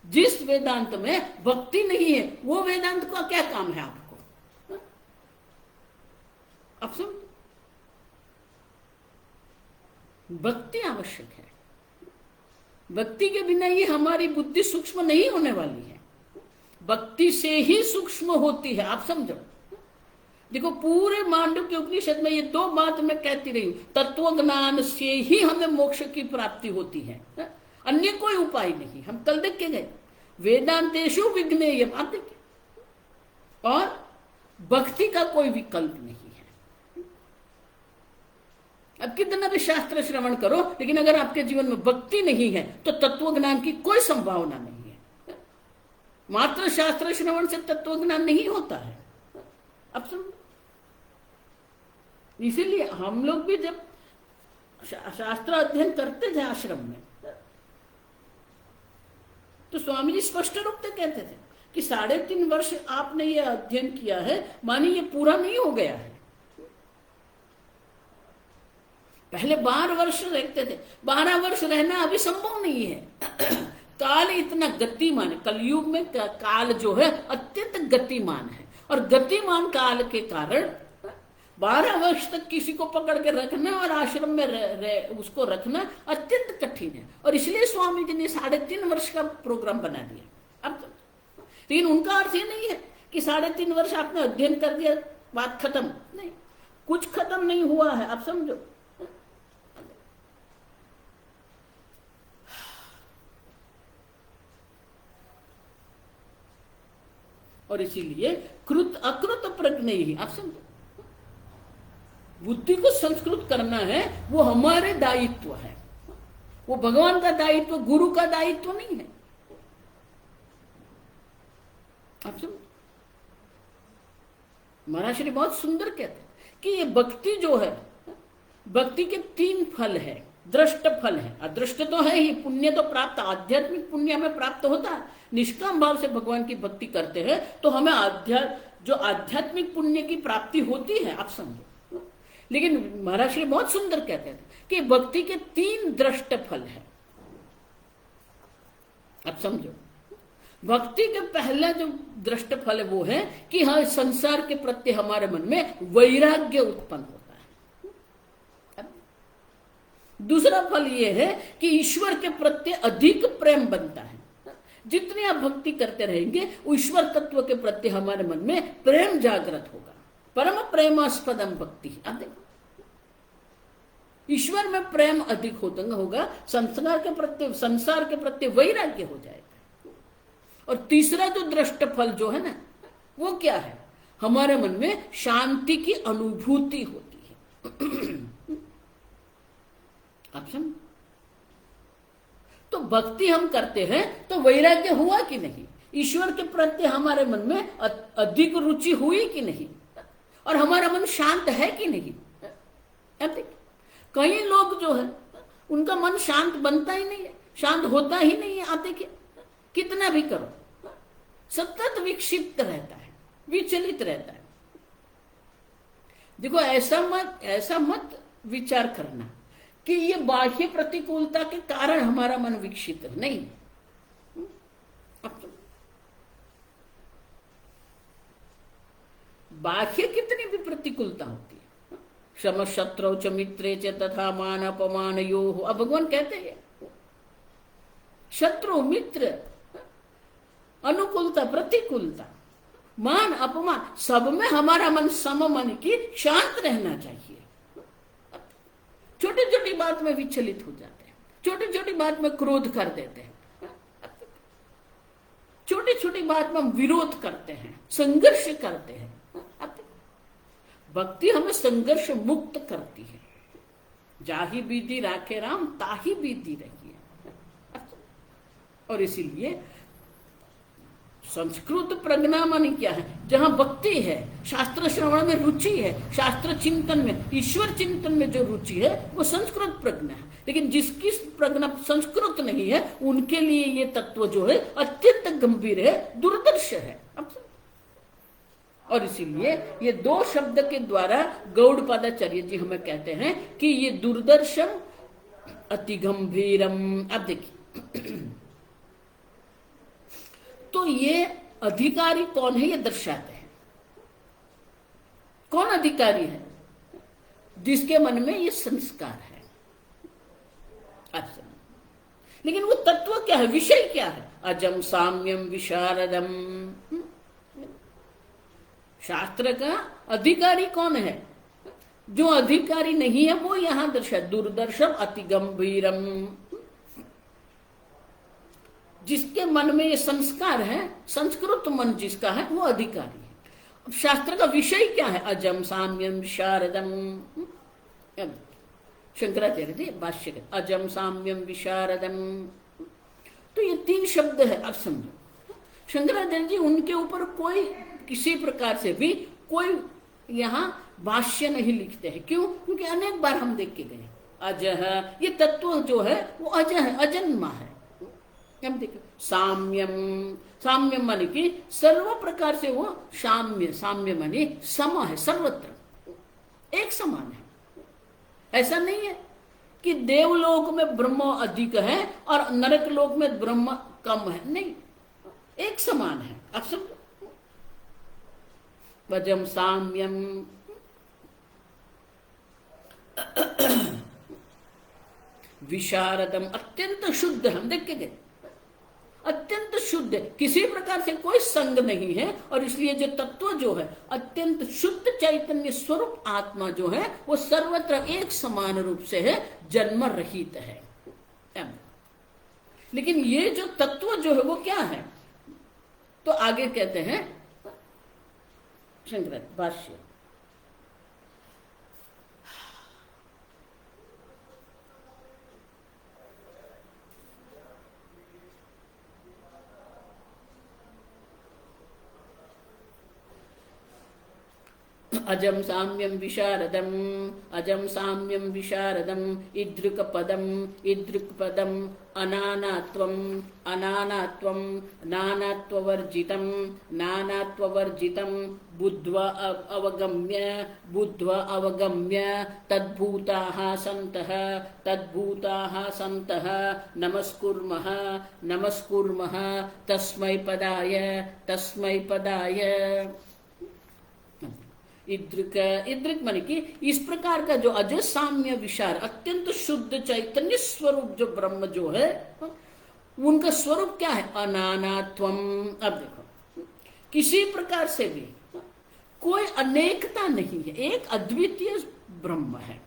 Speaker 1: जिस वेदांत में भक्ति नहीं है, वो वेदांत का क्या काम है आपको? आप समझो, भक्ति आवश्यक है। भक्ति के बिना ये हमारी बुद्धि सूक्ष्म नहीं होने वाली है। भक्ति से ही सूक्ष्म होती है। आप समझो, देखो पूरे मांडव्य के उपनिषद में ये 2 बात मैं कहती रही हूं, तत्व ज्ञान से ही हमें मोक्ष की प्राप्ति होती है, अन्य कोई उपाय नहीं। हम कल देख के गए, वेदांतेषु विज्ञेयम्। आप देखिए, और भक्ति का कोई विकल्प नहीं है। अब कितना भी शास्त्र श्रवण करो, लेकिन अगर आपके जीवन में भक्ति नहीं है तो तत्व ज्ञान की कोई संभावना नहीं है। मात्र शास्त्र श्रवण से तत्व ज्ञान नहीं होता है। अब समझो, इसीलिए हम लोग भी जब शास्त्र अध्ययन करते थे आश्रम में, तो स्वामी जी स्पष्ट रूप से कहते थे कि 3.5 वर्ष आपने ये अध्ययन किया है, मानिए ये पूरा नहीं हो गया है। पहले 12 वर्ष रहते थे, 12 वर्ष रहना अभी संभव नहीं है। काल इतना गतिमान है, कलयुग में काल जो है अत्यंत गतिमान है, और गतिमान काल के कारण 12 वर्ष तक किसी को पकड़ के रखना और आश्रम में उसको रखना अत्यंत कठिन है। और इसलिए स्वामी जी ने 3.5 वर्ष का प्रोग्राम बना दिया। अब लेकिन उनका अर्थ ये नहीं है कि 3.5 वर्ष आपने अध्ययन कर दिया, बात खत्म नहीं, कुछ खत्म नहीं हुआ है। आप समझो, और इसीलिए कृत अकृत प्रज्ञ ही। आप समझो, बुद्धि को संस्कृत करना है, वो हमारे दायित्व है, वो भगवान का दायित्व, गुरु का दायित्व नहीं है। आप समझो, महाराज श्री बहुत सुंदर कहते हैं कि ये भक्ति जो है, भक्ति के 3 फल है। दृष्ट फल है, अदृष्ट तो है ही, पुण्य तो प्राप्त, आध्यात्मिक पुण्य हमें प्राप्त होता है। निष्काम भाव से भगवान की भक्ति करते हैं तो हमें जो आध्यात्मिक पुण्य की प्राप्ति होती है। आप समझो, लेकिन महाराज श्री बहुत सुंदर कहते हैं कि भक्ति के 3 दृष्ट फल है। आप समझो, भक्ति के पहला जो दृष्ट फल है वो है कि हाँ, संसार के प्रति हमारे मन में वैराग्य उत्पन्न होता है। दूसरा फल ये है कि ईश्वर के प्रति अधिक प्रेम बनता है। जितनी आप भक्ति करते रहेंगे, ईश्वर तत्व के प्रति हमारे मन में प्रेम जागृत होगा। परम प्रेमास्पदम भक्ति। अब देखो, ईश्वर में प्रेम अधिक होगा, संसार के प्रति वैराग्य हो जाएगा। और तीसरा जो दृष्ट फल जो है ना, वो क्या है? हमारे मन में शांति की अनुभूति होती है। आप समझ? तो भक्ति हम करते हैं तो वैराग्य हुआ कि नहीं? ईश्वर के प्रति हमारे मन में अधिक रुचि हुई कि नहीं? और हमारा मन शांत है कि नहीं? कई लोग जो है उनका मन शांत बनता ही नहीं है, शांत होता ही नहीं है। आप देखिए, कितना भी करो सतत विक्षिप्त रहता है, विचलित रहता है। देखो, ऐसा मत विचार करना कि ये बाह्य प्रतिकूलता के कारण हमारा मन विक्षिप्त है, नहीं। बाह्य कितनी भी प्रतिकूलता होती है, शम शत्रौ च मित्रे च तथा मान अपमान यो। अब भगवान कहते हैं शत्रु मित्र, अनुकूलता प्रतिकूलता, मान अपमान, सब में हमारा मन सम मन की शांत रहना चाहिए। छोटी छोटी बात में विचलित हो जाते हैं, छोटी छोटी बात में क्रोध कर देते हैं, छोटी छोटी बात में हम विरोध करते हैं, संघर्ष करते हैं। भक्ति हमें संघर्ष मुक्त करती है। जाही बीती राखे राम ताही बीती रही है। और इसीलिए संस्कृत प्रज्ञा मानी क्या है? जहां भक्ति है, शास्त्र श्रवण में रुचि है, शास्त्र चिंतन में, ईश्वर चिंतन में जो रुचि है वो संस्कृत प्रज्ञा है। लेकिन जिसकी प्रज्ञा संस्कृत नहीं है उनके लिए ये तत्व जो है अत्यंत गंभीर है, दुर्दर्श है। और इसीलिए ये दो शब्द के द्वारा गौड़पादाचार्य जी हमें कहते हैं कि ये दुर्दर्शम अति गंभीरम। अब देखिए, तो ये अधिकारी कौन है ये दर्शाते हैं। कौन अधिकारी है? जिसके मन में ये संस्कार है। अच्छा, लेकिन वो तत्व क्या है, विषय क्या है? अजम साम्यम विशारदम। शास्त्र का अधिकारी कौन है? जो अधिकारी नहीं है वो यहां दर्शा दुर्दर्शम अति गंभीरम। जिसके मन में ये संस्कार है, संस्कृत मन जिसका है वो अधिकारी है। शास्त्र का विषय क्या है? अजम साम्यम विशारदम। शंकराचार्य जी भाष्य के अजम साम्यम विशारदम। तो ये तीन शब्द है। अब समझो, शंकराचार्य जी उनके ऊपर कोई किसी प्रकार से भी कोई यहाँ भाष्य नहीं लिखते हैं। क्यों? क्योंकि अनेक बार हम देख के गए अजह, ये तत्व जो है वो अजह है, अजन्मा है। हम देखो साम्यम, साम्यम माने कि सर्व प्रकार से वो साम्य, साम्य माने सम है, सर्वत्र एक समान है। ऐसा नहीं है कि देवलोक में ब्रह्म अधिक है और नरक लोक में ब्रह्म कम है, नहीं, एक समान है। अब सब वजम साम्यम विशारदम, अत्यंत शुद्ध। हम देख के गए अत्यंत शुद्ध, किसी प्रकार से कोई संग नहीं है। और इसलिए जो तत्व जो है अत्यंत शुद्ध चैतन्य स्वरूप आत्मा जो है वो सर्वत्र एक समान रूप से है, जन्म रहित है। लेकिन ये जो तत्व जो है वो क्या है? तो आगे कहते हैं शंकर भाष्य, अजम साम्यम विशारदम, अजम साम्यम विशारदम, इदृक पदम, अनानात्वम, अनानात्वम, नानात्ववर्जितम, नानात्ववर्जितम, बुद्ध्वा अवगम्य, तद्भूताः सन्तः, नमस्कुर्मः, तस्मै पदाय। इद्रिक माने कि इस प्रकार का जो अजय साम्य विशार, अत्यंत शुद्ध चैतन्य स्वरूप जो ब्रह्म जो है उनका स्वरूप क्या है? अनानात्वम। अब देखो, किसी प्रकार से भी कोई अनेकता नहीं है, एक अद्वितीय ब्रह्म है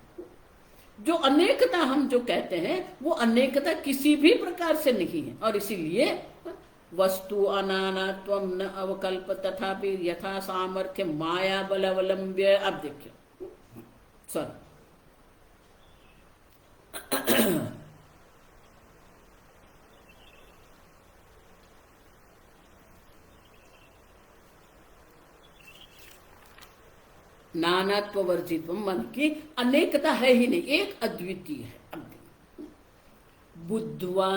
Speaker 1: जो अनेकता हम जो कहते हैं वो अनेकता किसी भी प्रकार से नहीं है, और इसीलिए वस्तु अनानात्वम न अवकल्प तथापि यथा सामर्थ्य माया बल अवलंब्य। अब देखिए सर नानात्व वर्जित्व मन की अनेकता है ही नहीं, एक अद्वितीय है। अब देखिए बुद्धवा,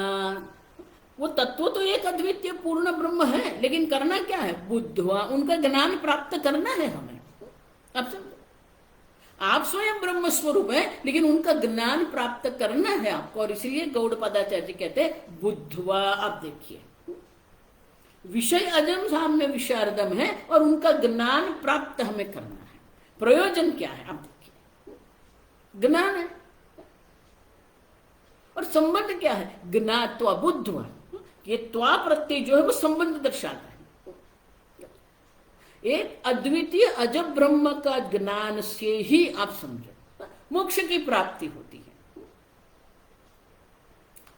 Speaker 1: वो तत्व तो एक अद्वितीय पूर्ण ब्रह्म है, लेकिन करना क्या है? बुद्धवा, उनका ज्ञान प्राप्त करना है हमें। अब समझो, आप स्वयं ब्रह्म स्वरूप है, लेकिन उनका ज्ञान प्राप्त करना है आपको, और इसलिए गौड़पादाचार्य जी कहते हैं बुद्धवा। आप देखिए विषय अजम साम्य विशारदम है, और उनका ज्ञान प्राप्त हमें करना है। प्रयोजन क्या है? आप देखिए ज्ञान है, और संबंध क्या है? ज्ञात्वा बुद्धवा। ये त्वा प्रत्यय जो है वो संबंध दर्शाता है। एक अद्वितीय अजब ब्रह्म का ज्ञान से ही आप समझो मोक्ष की प्राप्ति होती है,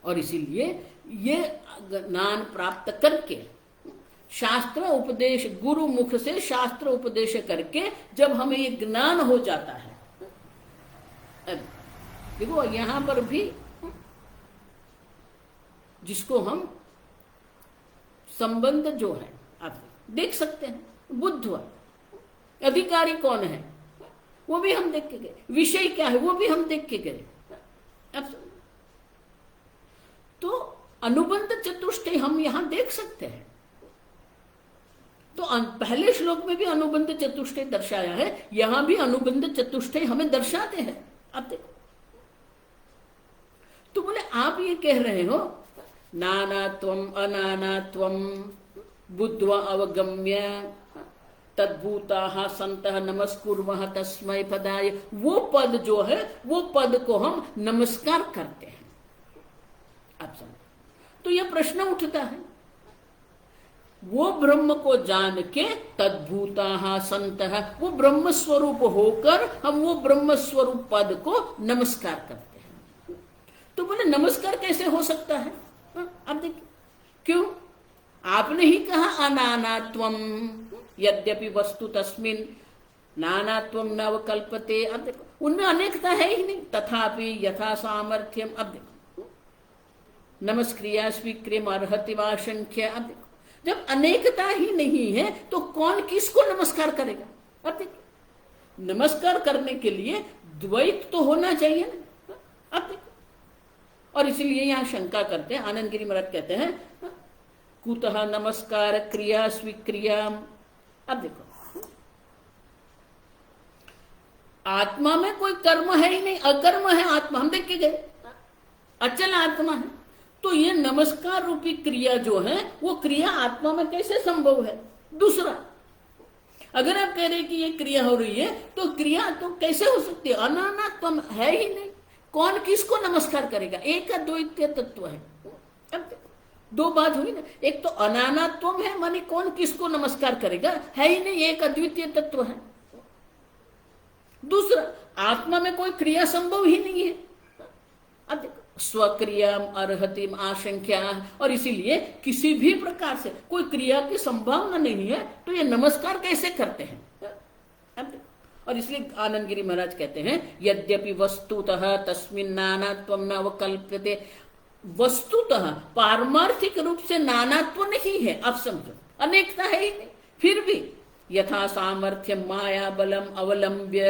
Speaker 1: और इसीलिए ये ज्ञान प्राप्त करके शास्त्र उपदेश, गुरु मुख से शास्त्र उपदेश करके जब हमें ये ज्ञान हो जाता है, देखो यहां पर भी जिसको हम संबंध जो है आप देख सकते हैं, बुद्धवा अधिकारी कौन है वो भी हम देख के गए, विषय क्या है वो भी हम देख के गए। अब तो अनुबंध चतुष्टय हम यहां देख सकते हैं। तो पहले श्लोक में भी अनुबंध चतुष्टय दर्शाया है, यहां भी अनुबंध चतुष्टय हमें दर्शाते हैं। अब देखो, तो बोले आप ये कह रहे हो नानात्वम अनानात्वम बुद्ध्वा अवगम्य तद्भूताः सन्तः नमस्कुर्मः तस्मै पदाय, वो पद जो है वो पद को हम नमस्कार करते हैं। आप समझो, तो यह प्रश्न उठता है, वो ब्रह्म को जान के तद्भूताः सन्तः, वो ब्रह्म स्वरूप होकर हम वो ब्रह्म स्वरूप पद को नमस्कार करते हैं। तो बोले नमस्कार कैसे हो सकता है? अब देखिए क्यों, आपने ही कहा अनानात्वम यद्यपि वस्तु तस्मिन नानात्वम नवकल्पते। अब देखो उनमें अनेकता है ही नहीं, तथापि यथा सामर्थ्यम। अब देखो नमस्क्रिया स्वीक्रियम अर्हति वाशंख्य। अब देखो जब अनेकता ही नहीं है तो कौन किसको नमस्कार करेगा? अब देखिए नमस्कार करने के लिए द्वैत तो होना चाहिए ना। अब देखो, और इसलिए यहां शंका करते हैं, आनंद गिरी महाराज कहते हैं कुतः नमस्कार क्रिया स्वीक्रिया। अब देखो आत्मा में कोई कर्म है ही नहीं, अकर्म है आत्मा, हम देख के गए अचल आत्मा है। तो ये नमस्कार रूपी क्रिया जो है वो क्रिया आत्मा में कैसे संभव है? दूसरा, अगर आप कह रहे कि ये क्रिया हो रही है तो क्रिया तो कैसे हो सकती है? अनानात्वम है ही नहीं, कौन किसको नमस्कार करेगा? एक अद्वैतीय तत्व है। अब दो बात हुई ना, एक तो अनानात्वम है माने कौन किसको नमस्कार करेगा, है ही नहीं, एक अद्वितीय तत्व है। दूसरा, आत्मा में कोई क्रिया संभव ही नहीं है। अब देखो स्वक्रिया अर्हतिम आशंक्या, और इसीलिए किसी भी प्रकार से कोई क्रिया की संभावना नहीं है, तो ये नमस्कार कैसे करते हैं? अब देखो, और इसलिए आनंद गिरी महाराज कहते हैं यद्यपि वस्तुतः तस्मिन् नानात्वं न अवकल्प्यते। वस्तुतः पारमार्थिक रूप से नानात्व नहीं है, आप समझो अनेकता है ही नहीं, फिर भी यथा सामर्थ्य माया बलम अवलंब्य।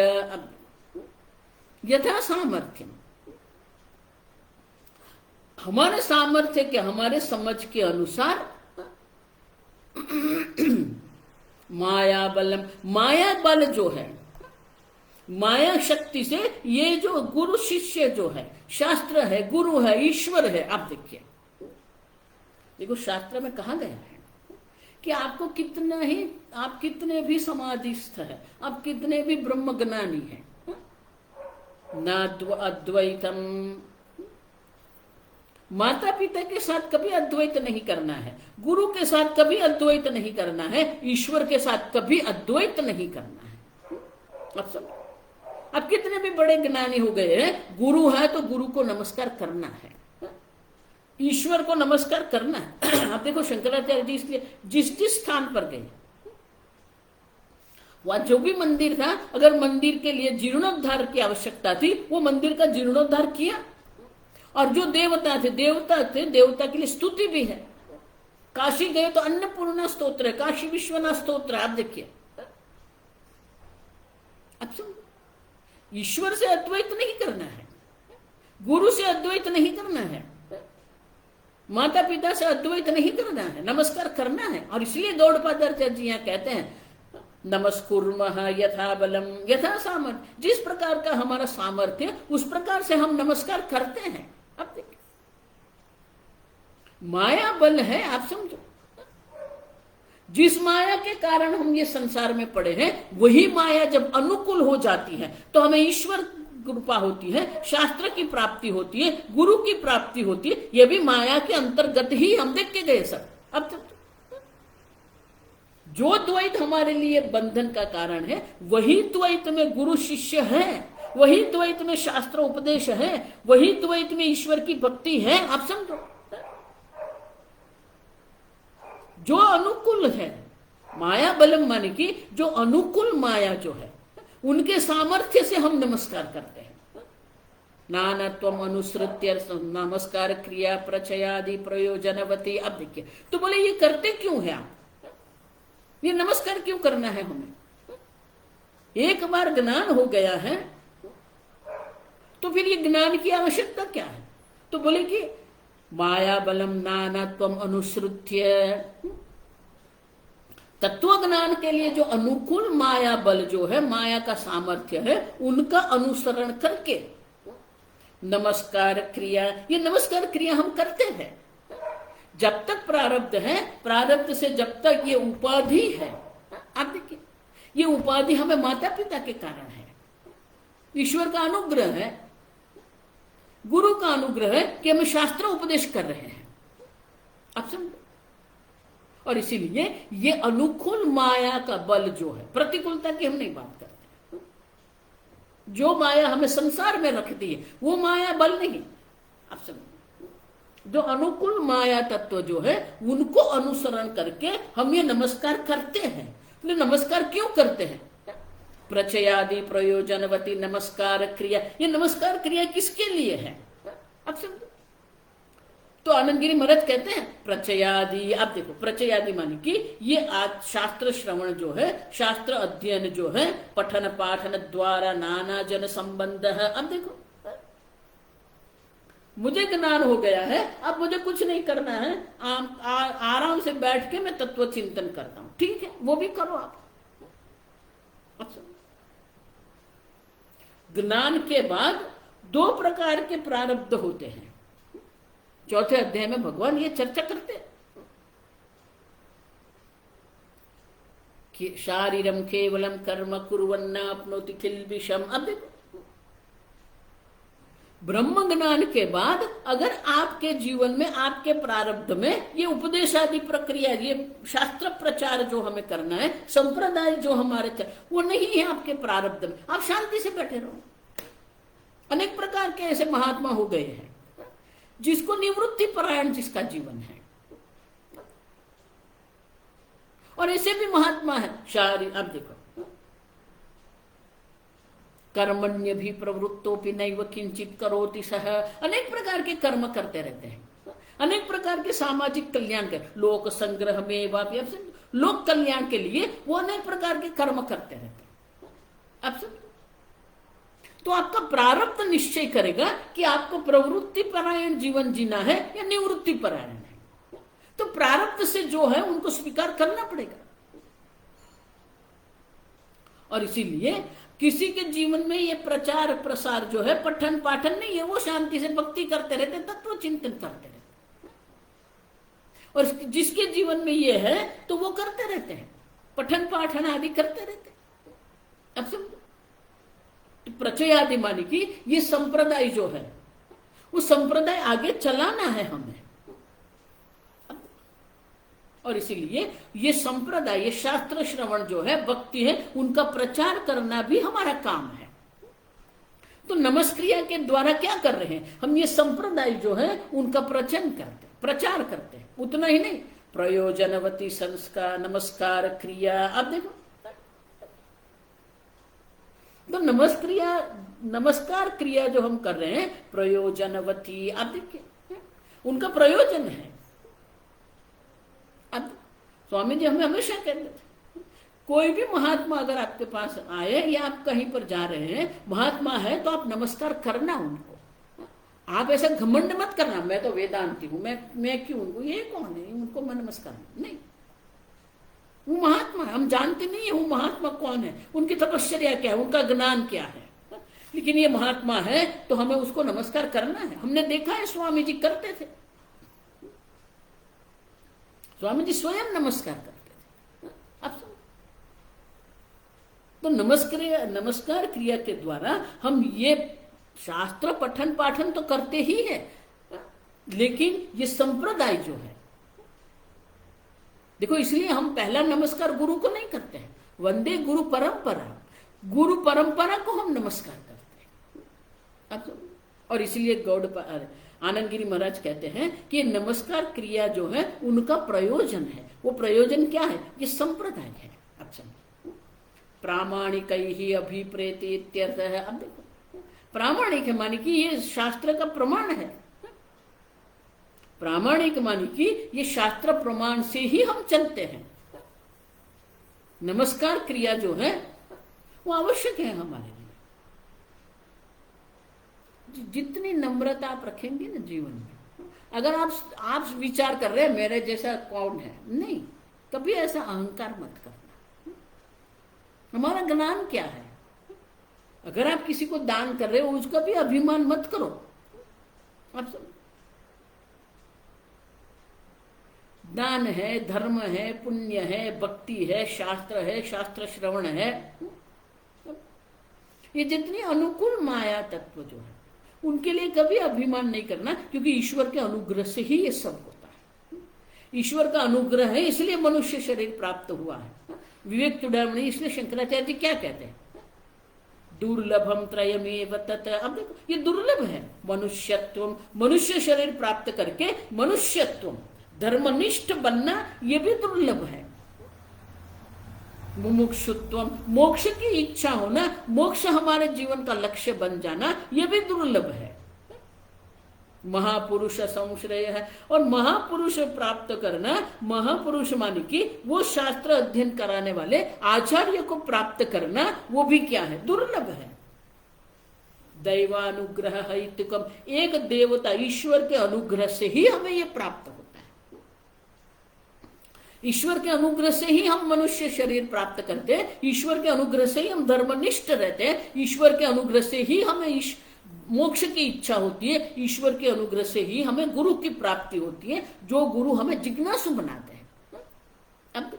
Speaker 1: यथा सामर्थ्यम, हमारे सामर्थ्य के हमारे समझ के अनुसार माया बलम, माया बल जो है, माया शक्ति से ये जो गुरु शिष्य जो है, शास्त्र है, गुरु है, ईश्वर है। आप देखिए, देखो शास्त्र में कहा गया है कि आपको कितना ही, आप कितने भी समाधिस्थ है, आप कितने भी ब्रह्मज्ञानी है, ना अद्वैतम, माता पिता के साथ कभी अद्वैत नहीं करना है, गुरु के साथ कभी अद्वैत नहीं करना है, ईश्वर के साथ कभी अद्वैत नहीं करना है। अब सब अब कितने भी बड़े ज्ञानी हो गए हैं, गुरु है तो गुरु को नमस्कार करना है, ईश्वर को नमस्कार करना है। आप देखो शंकराचार्य जी इसलिए जिस जिस स्थान पर गए, वहां जो भी मंदिर था, अगर मंदिर के लिए जीर्णोद्धार की आवश्यकता थी, वो मंदिर का जीर्णोद्धार किया। और जो देवता थे, देवता के लिए स्तुति भी है। काशी गए तो अन्नपूर्णा स्तोत्र है, काशी विश्वनाथ स्तोत्र है। आप देखिए, अब सुन, ईश्वर से अद्वैत नहीं करना है, गुरु से अद्वैत नहीं करना है, माता पिता से अद्वैत नहीं करना है, नमस्कार करना है। और इसलिए गौड़पादाचार्य जी यहाँ कहते हैं, नमस्कुर्मः यथा बलम यथा सामर्थ्य, जिस प्रकार का हमारा सामर्थ्य उस प्रकार से हम नमस्कार करते हैं। अब देखिए, माया बल है, आप समझो, जिस माया के कारण हम ये संसार में पड़े हैं, वही माया जब अनुकूल हो जाती है तो हमें ईश्वर कृपा होती है, शास्त्र की प्राप्ति होती है, गुरु की प्राप्ति होती है। ये भी माया के अंतर्गत ही हम देख के गए सब। अब तक जो द्वैत हमारे लिए बंधन का कारण है, वही द्वैत में गुरु शिष्य है, वही द्वैत में शास्त्र उपदेश है, वही द्वैत में ईश्वर की भक्ति है। आप समझो, जो अनुकूल है, माया बलम माने की जो अनुकूल माया जो है, उनके सामर्थ्य से हम नमस्कार करते हैं। नानात्वम अनुसृत्य नमस्कार क्रिया प्रचयादि प्रयोजनवती। अब देखिए, तो बोले ये करते क्यों है आप, ये नमस्कार क्यों करना है हमें? एक बार ज्ञान हो गया है तो फिर ये ज्ञान की आवश्यकता क्या है? तो बोले कि माया बलम नानात्वम अनुसृत्य, तत्व ज्ञान के लिए जो अनुकूल माया बल जो है, माया का सामर्थ्य है, उनका अनुसरण करके नमस्कार क्रिया, ये नमस्कार क्रिया हम करते हैं। जब तक प्रारब्ध है, प्रारब्ध से जब तक ये उपाधि है, आप देखिए, ये उपाधि हमें माता पिता के कारण है, ईश्वर का अनुग्रह है, गुरु का अनुग्रह है कि हम शास्त्र उपदेश कर रहे हैं। आप समझो, और इसीलिए ये अनुकूल माया का बल जो है, प्रतिकूलता की हम नहीं बात करते, जो माया हमें संसार में रखती है वो माया बल नहीं। आप समझो, जो अनुकूल माया तत्व जो है, उनको अनुसरण करके हम ये नमस्कार करते हैं। तो नमस्कार क्यों करते हैं? प्रचयादि प्रयोजनवती नमस्कार क्रिया, ये नमस्कार क्रिया किसके लिए है? अब समझो, तो आनंदगिरी महाराज कहते हैं प्रचयादि। आप देखो, प्रचयादि माने कि ये शास्त्र श्रवण जो है, शास्त्र अध्ययन जो है, पठन पाठन द्वारा नाना जन संबंध है। अब देखो, मुझे ज्ञान हो गया है, अब मुझे कुछ नहीं करना है, आराम से बैठ के मैं तत्व चिंतन करता हूं। ठीक है, वो भी करो आप। अच्छा, ज्ञान के बाद दो प्रकार के प्रारब्ध होते हैं। चौथे अध्याय में भगवान ये चर्चा करते हैं कि शारीरम केवलम कर्म कुर्वन्ना अपनोति किल्बिषम। अब देखो, ब्रह्म ज्ञान के बाद अगर आपके जीवन में, आपके प्रारब्ध में ये उपदेश आदि प्रक्रिया, ये शास्त्र प्रचार जो हमें करना है, संप्रदाय जो हमारे वो नहीं है आपके प्रारब्ध में, आप शांति से बैठे रहो। अनेक प्रकार के ऐसे महात्मा हो गए हैं जिसको निवृत्ति परायण जिसका जीवन है, और ऐसे भी महात्मा है शारीर। अब देखो, कर्मण्य भी प्रवृत्तोपि नैव किंचित करोति सह, अनेक प्रकार के कर्म करते रहते हैं, अनेक प्रकार के सामाजिक कल्याण के, लोक संग्रह में वापी, लोक कल्याण के लिए वो अनेक प्रकार के कर्म करते रहते हैं। अब सब तो आपका प्रारब्ध निश्चय करेगा कि आपको प्रवृत्ति परायण जीवन जीना है या निवृत्ति परायण है। तो प्रारब्ध से जो है उनको स्वीकार करना पड़ेगा। और इसीलिए किसी के जीवन में ये प्रचार प्रसार जो है, पठन पाठन नहीं है, वो शांति से भक्ति करते रहते, तत्व चिंतन करते रहते, और जिसके जीवन में ये है तो वो करते रहते हैं, पठन पाठन आदि करते रहते। अब समझो, प्रचयादि माने कि ये संप्रदाय जो है, वो संप्रदाय आगे चलाना है हमें। और इसीलिए ये संप्रदाय, ये शास्त्र श्रवण जो है, भक्ति है, उनका प्रचार करना भी हमारा काम है। तो नमस्क्रिया के द्वारा क्या कर रहे हैं, हम ये संप्रदाय जो है उनका प्रचार करते हैं। उतना ही नहीं, प्रयोजनवती संस्कार नमस्कार क्रिया, आप देखो तो नमस्कार क्रिया जो हम कर रहे हैं प्रयोजनवती, आप देखिए उनका प्रयोजन है। अब स्वामी जी हमें हमेशा कहते थे, कोई भी महात्मा अगर आपके पास आए या आप कहीं पर जा रहे हैं, महात्मा है तो आप नमस्कार करना उनको। आप ऐसा घमंड मत करना, मैं तो वेदांती हूं, मैं क्यों उनको, ये कौन है उनको मैं नमस्कार नहीं। वो महात्मा है, हम जानते नहीं है वो महात्मा कौन है, उनकी तपश्चर्या क्या है, उनका ज्ञान क्या है, लेकिन ये महात्मा है तो हमें उसको नमस्कार करना है। हमने देखा है स्वामी जी करते थे, स्वामी जी स्वयं नमस्कार करते थे। अब तो नमस्कार क्रिया के द्वारा हम ये शास्त्र पठन पाठन तो करते ही है, लेकिन ये संप्रदाय जो है देखो, इसलिए हम पहला नमस्कार गुरु को नहीं करते हैं, वंदे गुरु परंपरा को हम नमस्कार करते हैं। और इसलिए आनंदगिरी महाराज कहते हैं कि नमस्कार क्रिया जो है उनका प्रयोजन है। वो प्रयोजन क्या है, ये संप्रदाय है। अच्छा, प्रामाणिक ही अभिप्रेत इत्यर्थ है। अब देखो प्रामाणिक है मानी कि ये शास्त्र का प्रमाण है, प्रामाणिक मानी कि ये शास्त्र प्रमाण से ही हम चलते हैं। नमस्कार क्रिया जो है वो आवश्यक है हमारे लिए। जितनी नम्रता आप रखेंगे ना जीवन में, अगर आप विचार कर रहे हैं मेरे जैसा कौन है, नहीं, कभी ऐसा अहंकार मत करना। हमारा ज्ञान क्या है, अगर आप किसी को दान कर रहे हो उसका भी अभिमान मत करो। आप सब दान है, धर्म है, पुण्य है, भक्ति है, शास्त्र श्रवण है, ये जितनी अनुकूल माया तत्व जो है उनके लिए कभी अभिमान नहीं करना, क्योंकि ईश्वर के अनुग्रह से ही ये सब होता है। ईश्वर का अनुग्रह है इसलिए मनुष्य शरीर प्राप्त हुआ है। विवेक चूड़ामणि, इसलिए शंकराचार्य जी क्या कहते हैं, दुर्लभम त्रयमेव तत्। अब देखो ये दुर्लभ है, मनुष्यत्व, मनुष्य शरीर प्राप्त करके मनुष्यत्व धर्मनिष्ठ बनना ये भी दुर्लभ है। मुमुक्षुत्व, मोक्ष की इच्छा होना, मोक्ष हमारे जीवन का लक्ष्य बन जाना, ये भी दुर्लभ है। महापुरुष संश्रय है, और महापुरुष प्राप्त करना, महापुरुष माने कि वो शास्त्र अध्ययन कराने वाले आचार्य को प्राप्त करना, वो भी क्या है, दुर्लभ है। दैवानुग्रह हैतुकम, एक देवता ईश्वर के अनुग्रह से ही हमें ये प्राप्त होता है। ईश्वर के अनुग्रह से ही हम मनुष्य शरीर प्राप्त करते हैं, ईश्वर के अनुग्रह से ही हम धर्मनिष्ठ रहते हैं, ईश्वर के अनुग्रह से ही हमें मोक्ष की इच्छा होती है, ईश्वर के अनुग्रह से ही हमें गुरु की प्राप्ति होती है, जो गुरु हमें जिज्ञासु बनाते हैं। अब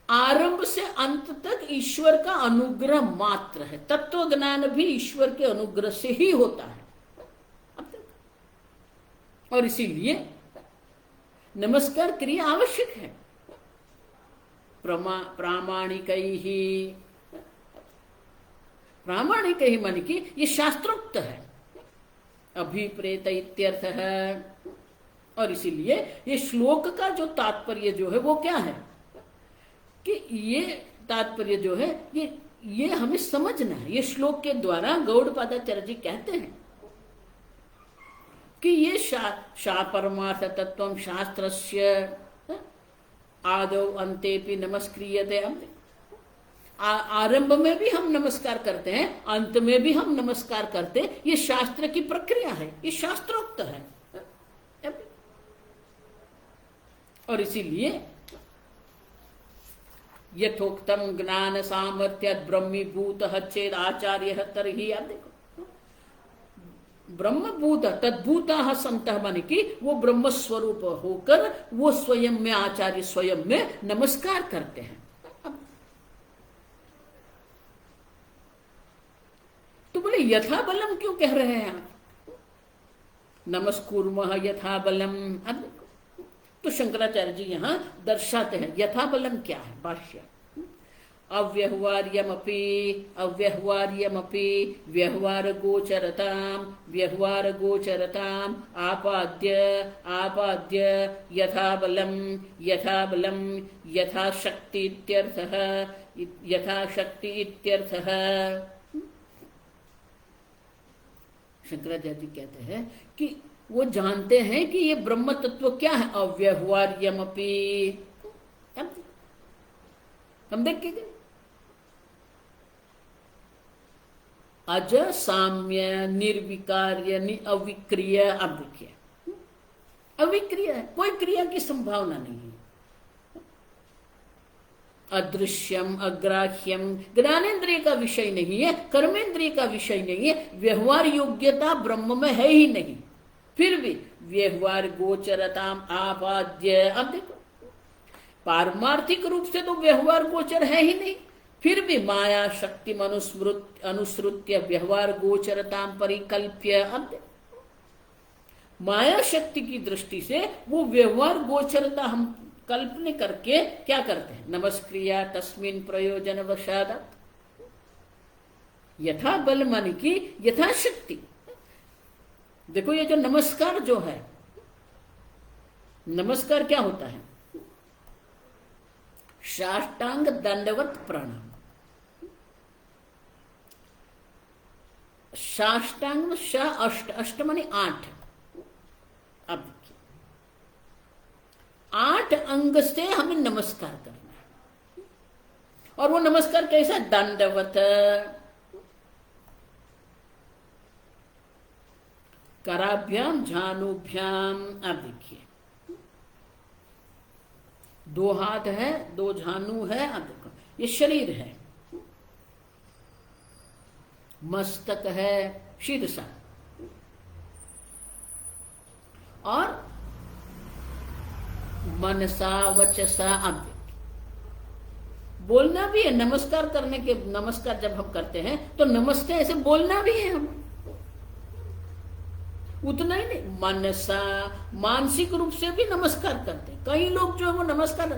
Speaker 1: आरंभ से अंत तक ईश्वर का अनुग्रह मात्र है, तत्व ज्ञान भी ईश्वर के अनुग्रह से ही होता है। और इसीलिए नमस्कार क्रिया आवश्यक है। प्रामाणिक ही माने कि ये शास्त्रोक्त है, अभिप्रेत इत्यर्थ है। और इसीलिए ये श्लोक का जो तात्पर्य जो है वो क्या है कि ये तात्पर्य जो है ये हमें समझना है। ये श्लोक के द्वारा गौड़पादाचार्य जी कहते हैं कि ये शा परमार्थ तत्व शास्त्रस्य आदौ अंतेपि नमस्क्रियते। आरंभ में भी हम नमस्कार करते हैं, अंत में भी हम नमस्कार करते हैं। ये शास्त्र की प्रक्रिया है, ये शास्त्रोक्त है। और इसीलिए यथोक्तम ज्ञान सामर्थ्य ब्रह्मीभूत चेद आचार्य तरही। आप देखो ब्रह्मभूत तद्भूता संत माने कि वो ब्रह्म स्वरूप होकर वो स्वयं में आचार्य स्वयं में नमस्कार करते हैं। तो बोले यथा बलम क्यों कह रहे हैं आप, नमस्कुर्मः यथा बलम। तो शंकराचार्य जी यहां दर्शाते हैं यथा बलम क्या है। भाष्य अव्यवहार्यमपि अव्यवहार्यमपि व्यवहार गोचरताम आपाद्य आपाद्य यथा बलम यथा शक्ति इत्यर्थः यथा शक्ति इत्यर्थः। शंकराचार्य जी कहते हैं कि वो जानते हैं कि ये ब्रह्म तत्व क्या है, अव्यवहार्यमपि। हम देखेंगे अज साम्य निर्विकार्य अविक्रिय। अब देखिए अविक्रिय है, कोई क्रिया की संभावना नहीं है। अदृश्यम अग्राह्यम, ज्ञानेन्द्रिय का विषय नहीं है, कर्मेंद्रिय का विषय नहीं है, व्यवहार योग्यता ब्रह्म में है ही नहीं, फिर भी व्यवहार गोचरताम आपाद्य। अब देखो पारमार्थिक रूप से तो व्यवहार गोचर है ही नहीं, फिर भी माया शक्ति अनुसृत्य व्यवहार गोचरताम परिकल्प्य। अब माया शक्ति की दृष्टि से वो व्यवहार गोचरता हम कल्पना करके क्या करते हैं, नमस्क्रिया तस्मिन प्रयोजन वशादात। यथा बल मन की यथा शक्ति। देखो ये जो नमस्कार जो है, नमस्कार क्या होता है, साष्टांग दंडवत प्रणाम। साष्टांग अष्ट, अष्ट माने 8। अब 8 अंग से हमें नमस्कार करना है। और वो नमस्कार कैसा, दंडवत, कराभ्याम झानुभ्याम। अब देखिए 2 हाथ है, 2 झानु है। अब देखो ये शरीर है, मस्तक है, शीर्षा, और मनसा वचसा। अब बोलना भी है, नमस्कार करने के, नमस्कार जब हम करते हैं तो नमस्ते ऐसे बोलना भी है हम, उतना ही नहीं, मनसा मानसिक रूप से भी नमस्कार करते हैं। कई लोग जो है वो नमस्कार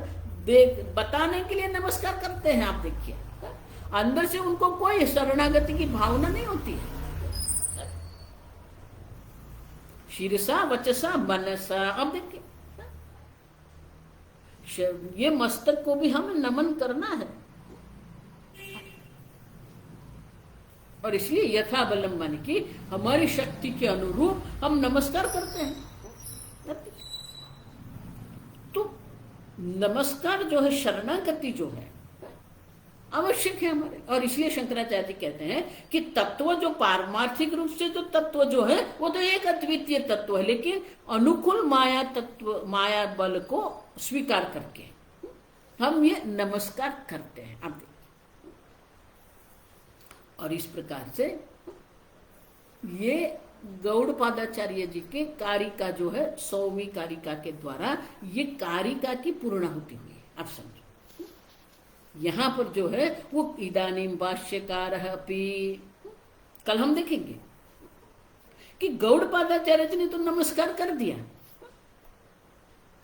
Speaker 1: बताने के लिए नमस्कार करते हैं। आप देखिए अंदर से उनको कोई शरणागति की भावना नहीं होती है। शीर्षा वचसा मनसा। अब देखिए ये मस्तक को भी हमें नमन करना है, और इसलिए यथा बलम मन की हमारी शक्ति के अनुरूप हम नमस्कार करते हैं। तो नमस्कार जो है, शरणागति जो है आवश्यक है हमारे। और इसलिए शंकराचार्य कहते हैं कि तत्व जो पारमार्थिक रूप से जो तत्व जो है वो तो एक अद्वितीय तत्व है, लेकिन अनुकूल माया तत्व, माया बल को स्वीकार करके हम ये नमस्कार करते हैं। अब और इस प्रकार से ये गौड़पादाचार्य जी के कारिका जो है, 100वीं कारिका के द्वारा ये कारिका की पूर्णाहुति हुई है। आप समझो यहां पर जो है वो इदानीम भाष्यकार अपि, कल हम देखेंगे कि गौड़पादाचार्य जी ने तो नमस्कार कर दिया,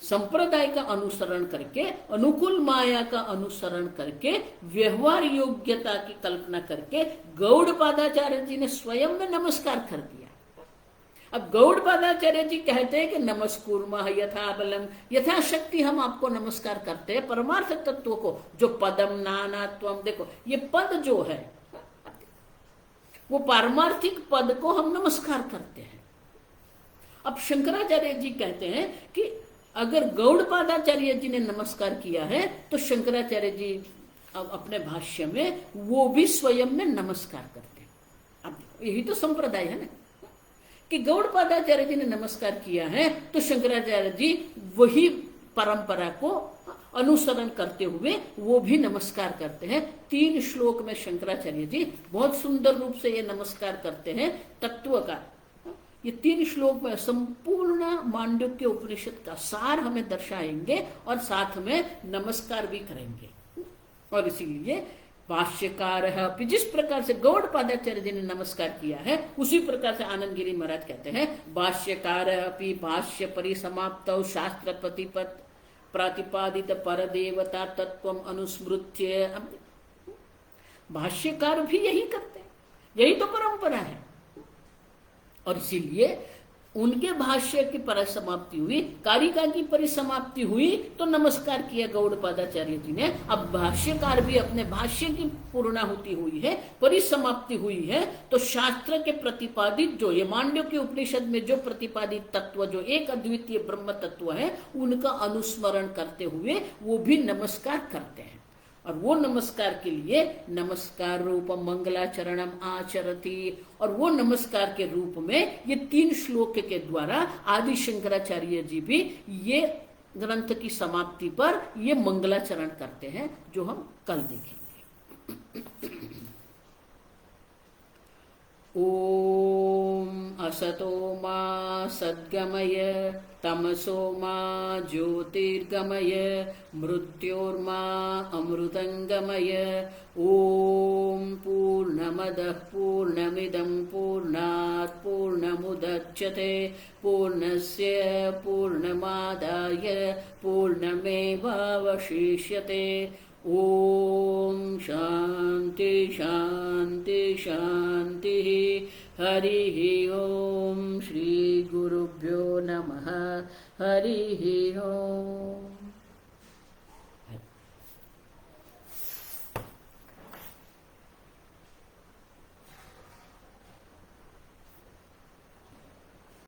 Speaker 1: संप्रदाय का अनुसरण करके, अनुकूल माया का अनुसरण करके, व्यवहार योग्यता की कल्पना करके गौड़पादाचार्य जी ने स्वयं में नमस्कार कर दिया। अब गौड़पादाचार्य जी कहते हैं कि नमस्कुर्मः यथा बलम, यथाशक्ति हम आपको नमस्कार करते हैं परमार्थ तत्व को, जो पदम नानात्वम। देखो ये पद जो है वो पारमार्थिक पद को हम नमस्कार करते हैं। अब शंकराचार्य जी कहते हैं कि अगर गौड़पादाचार्य जी ने नमस्कार किया है तो शंकराचार्य जी अपने भाष्य में वो भी स्वयं में नमस्कार करते हैं। अब यही तो संप्रदाय है ना कि गौड़पादाचार्य जी ने नमस्कार किया है तो शंकराचार्य जी वही परंपरा को अनुसरण करते हुए वो भी नमस्कार करते हैं। 3 श्लोक में शंकराचार्य जी बहुत सुंदर रूप से ये नमस्कार करते हैं तत्व का। ये 3 श्लोक में संपूर्ण मांडुक्य उपनिषद का सार हमें दर्शाएंगे और साथ में नमस्कार भी करेंगे। और इसीलिए भाष्यकार है, जिस प्रकार से गौड़पादाचार्य जी ने नमस्कार किया है उसी प्रकार से आनंद गिरी महाराज कहते हैं भाष्यकार अपि भाष्य परिसमाप्त शास्त्र प्रतिपत प्रतिपादित परदेवता तत्व अनुस्मृत्य। भाष्यकार भी यही करते हैं, यही तो परंपरा है। और इसीलिए उनके भाष्य की परिसमाप्ति हुई, कारिका की परिसमाप्ति हुई तो नमस्कार किया गौड़पादाचार्य जी ने। अब भाष्यकार भी अपने भाष्य की पूर्णाहुति हुई है, परिसमाप्ति हुई है, तो शास्त्र के प्रतिपादित जो ये मांडव्य उपनिषद में जो प्रतिपादित तत्व, जो एक अद्वितीय ब्रह्म तत्व है, उनका अनुस्मरण करते हुए वो भी नमस्कार करते हैं। और वो नमस्कार के लिए नमस्कार रूप मंगलाचरणम आचरति, और वो नमस्कार के रूप में ये 3 श्लोक के द्वारा आदि शंकराचार्य जी भी ये ग्रंथ की समाप्ति पर ये मंगलाचरण करते हैं, जो हम कल देखेंगे। ओम असतो मा सद्गमय तमसो मा ज्योतिर्गमय मृत्योर्मा अमृतंगमय। ओम पूर्णमदः पूर्णमिदं पूर्णात् पूर्णमुदच्यते पूर्णस्य पूर्णमादाय पूर्णमेवावशिष्यते। ओम शांति शांति शांति। हरि ओम। श्री गुरुभ्यो नमः। हरि ओम।